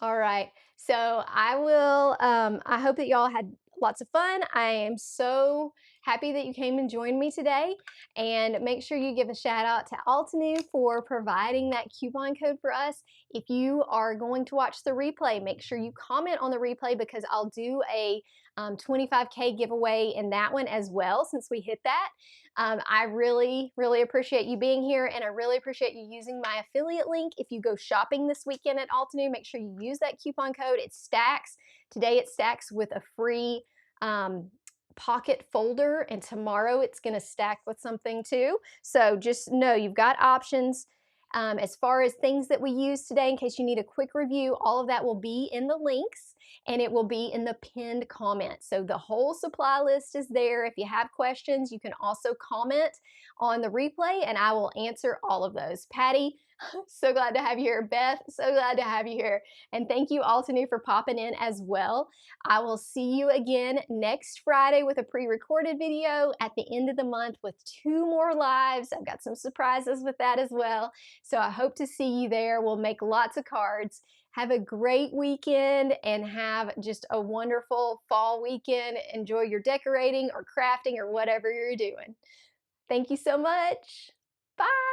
A: All right. So I hope that y'all had lots of fun. I am so happy that you came and joined me today. And make sure you give a shout out to Altenew for providing that coupon code for us. If you are going to watch the replay, make sure you comment on the replay because I'll do a 25K giveaway in that one as well since we hit that. I really, really appreciate you being here, and I really appreciate you using my affiliate link. If you go shopping this weekend at Altenew, make sure you use that coupon code. It stacks. Today it stacks with a free pocket folder, and tomorrow it's going to stack with something too. So just know you've got options. As far as things that we use today, in case you need a quick review, all of that will be in the links and it will be in the pinned comment. So the whole supply list is there. If you have questions, you can also comment on the replay and I will answer all of those. Patty, so glad to have you here. Beth, so glad to have you here. And thank you, Altenew, for popping in as well. I will see you again next Friday with a pre-recorded video at the end of the month with 2 more lives. I've got some surprises with that as well. So I hope to see you there. We'll make lots of cards. Have a great weekend and have just a wonderful fall weekend. Enjoy your decorating or crafting or whatever you're doing. Thank you so much. Bye.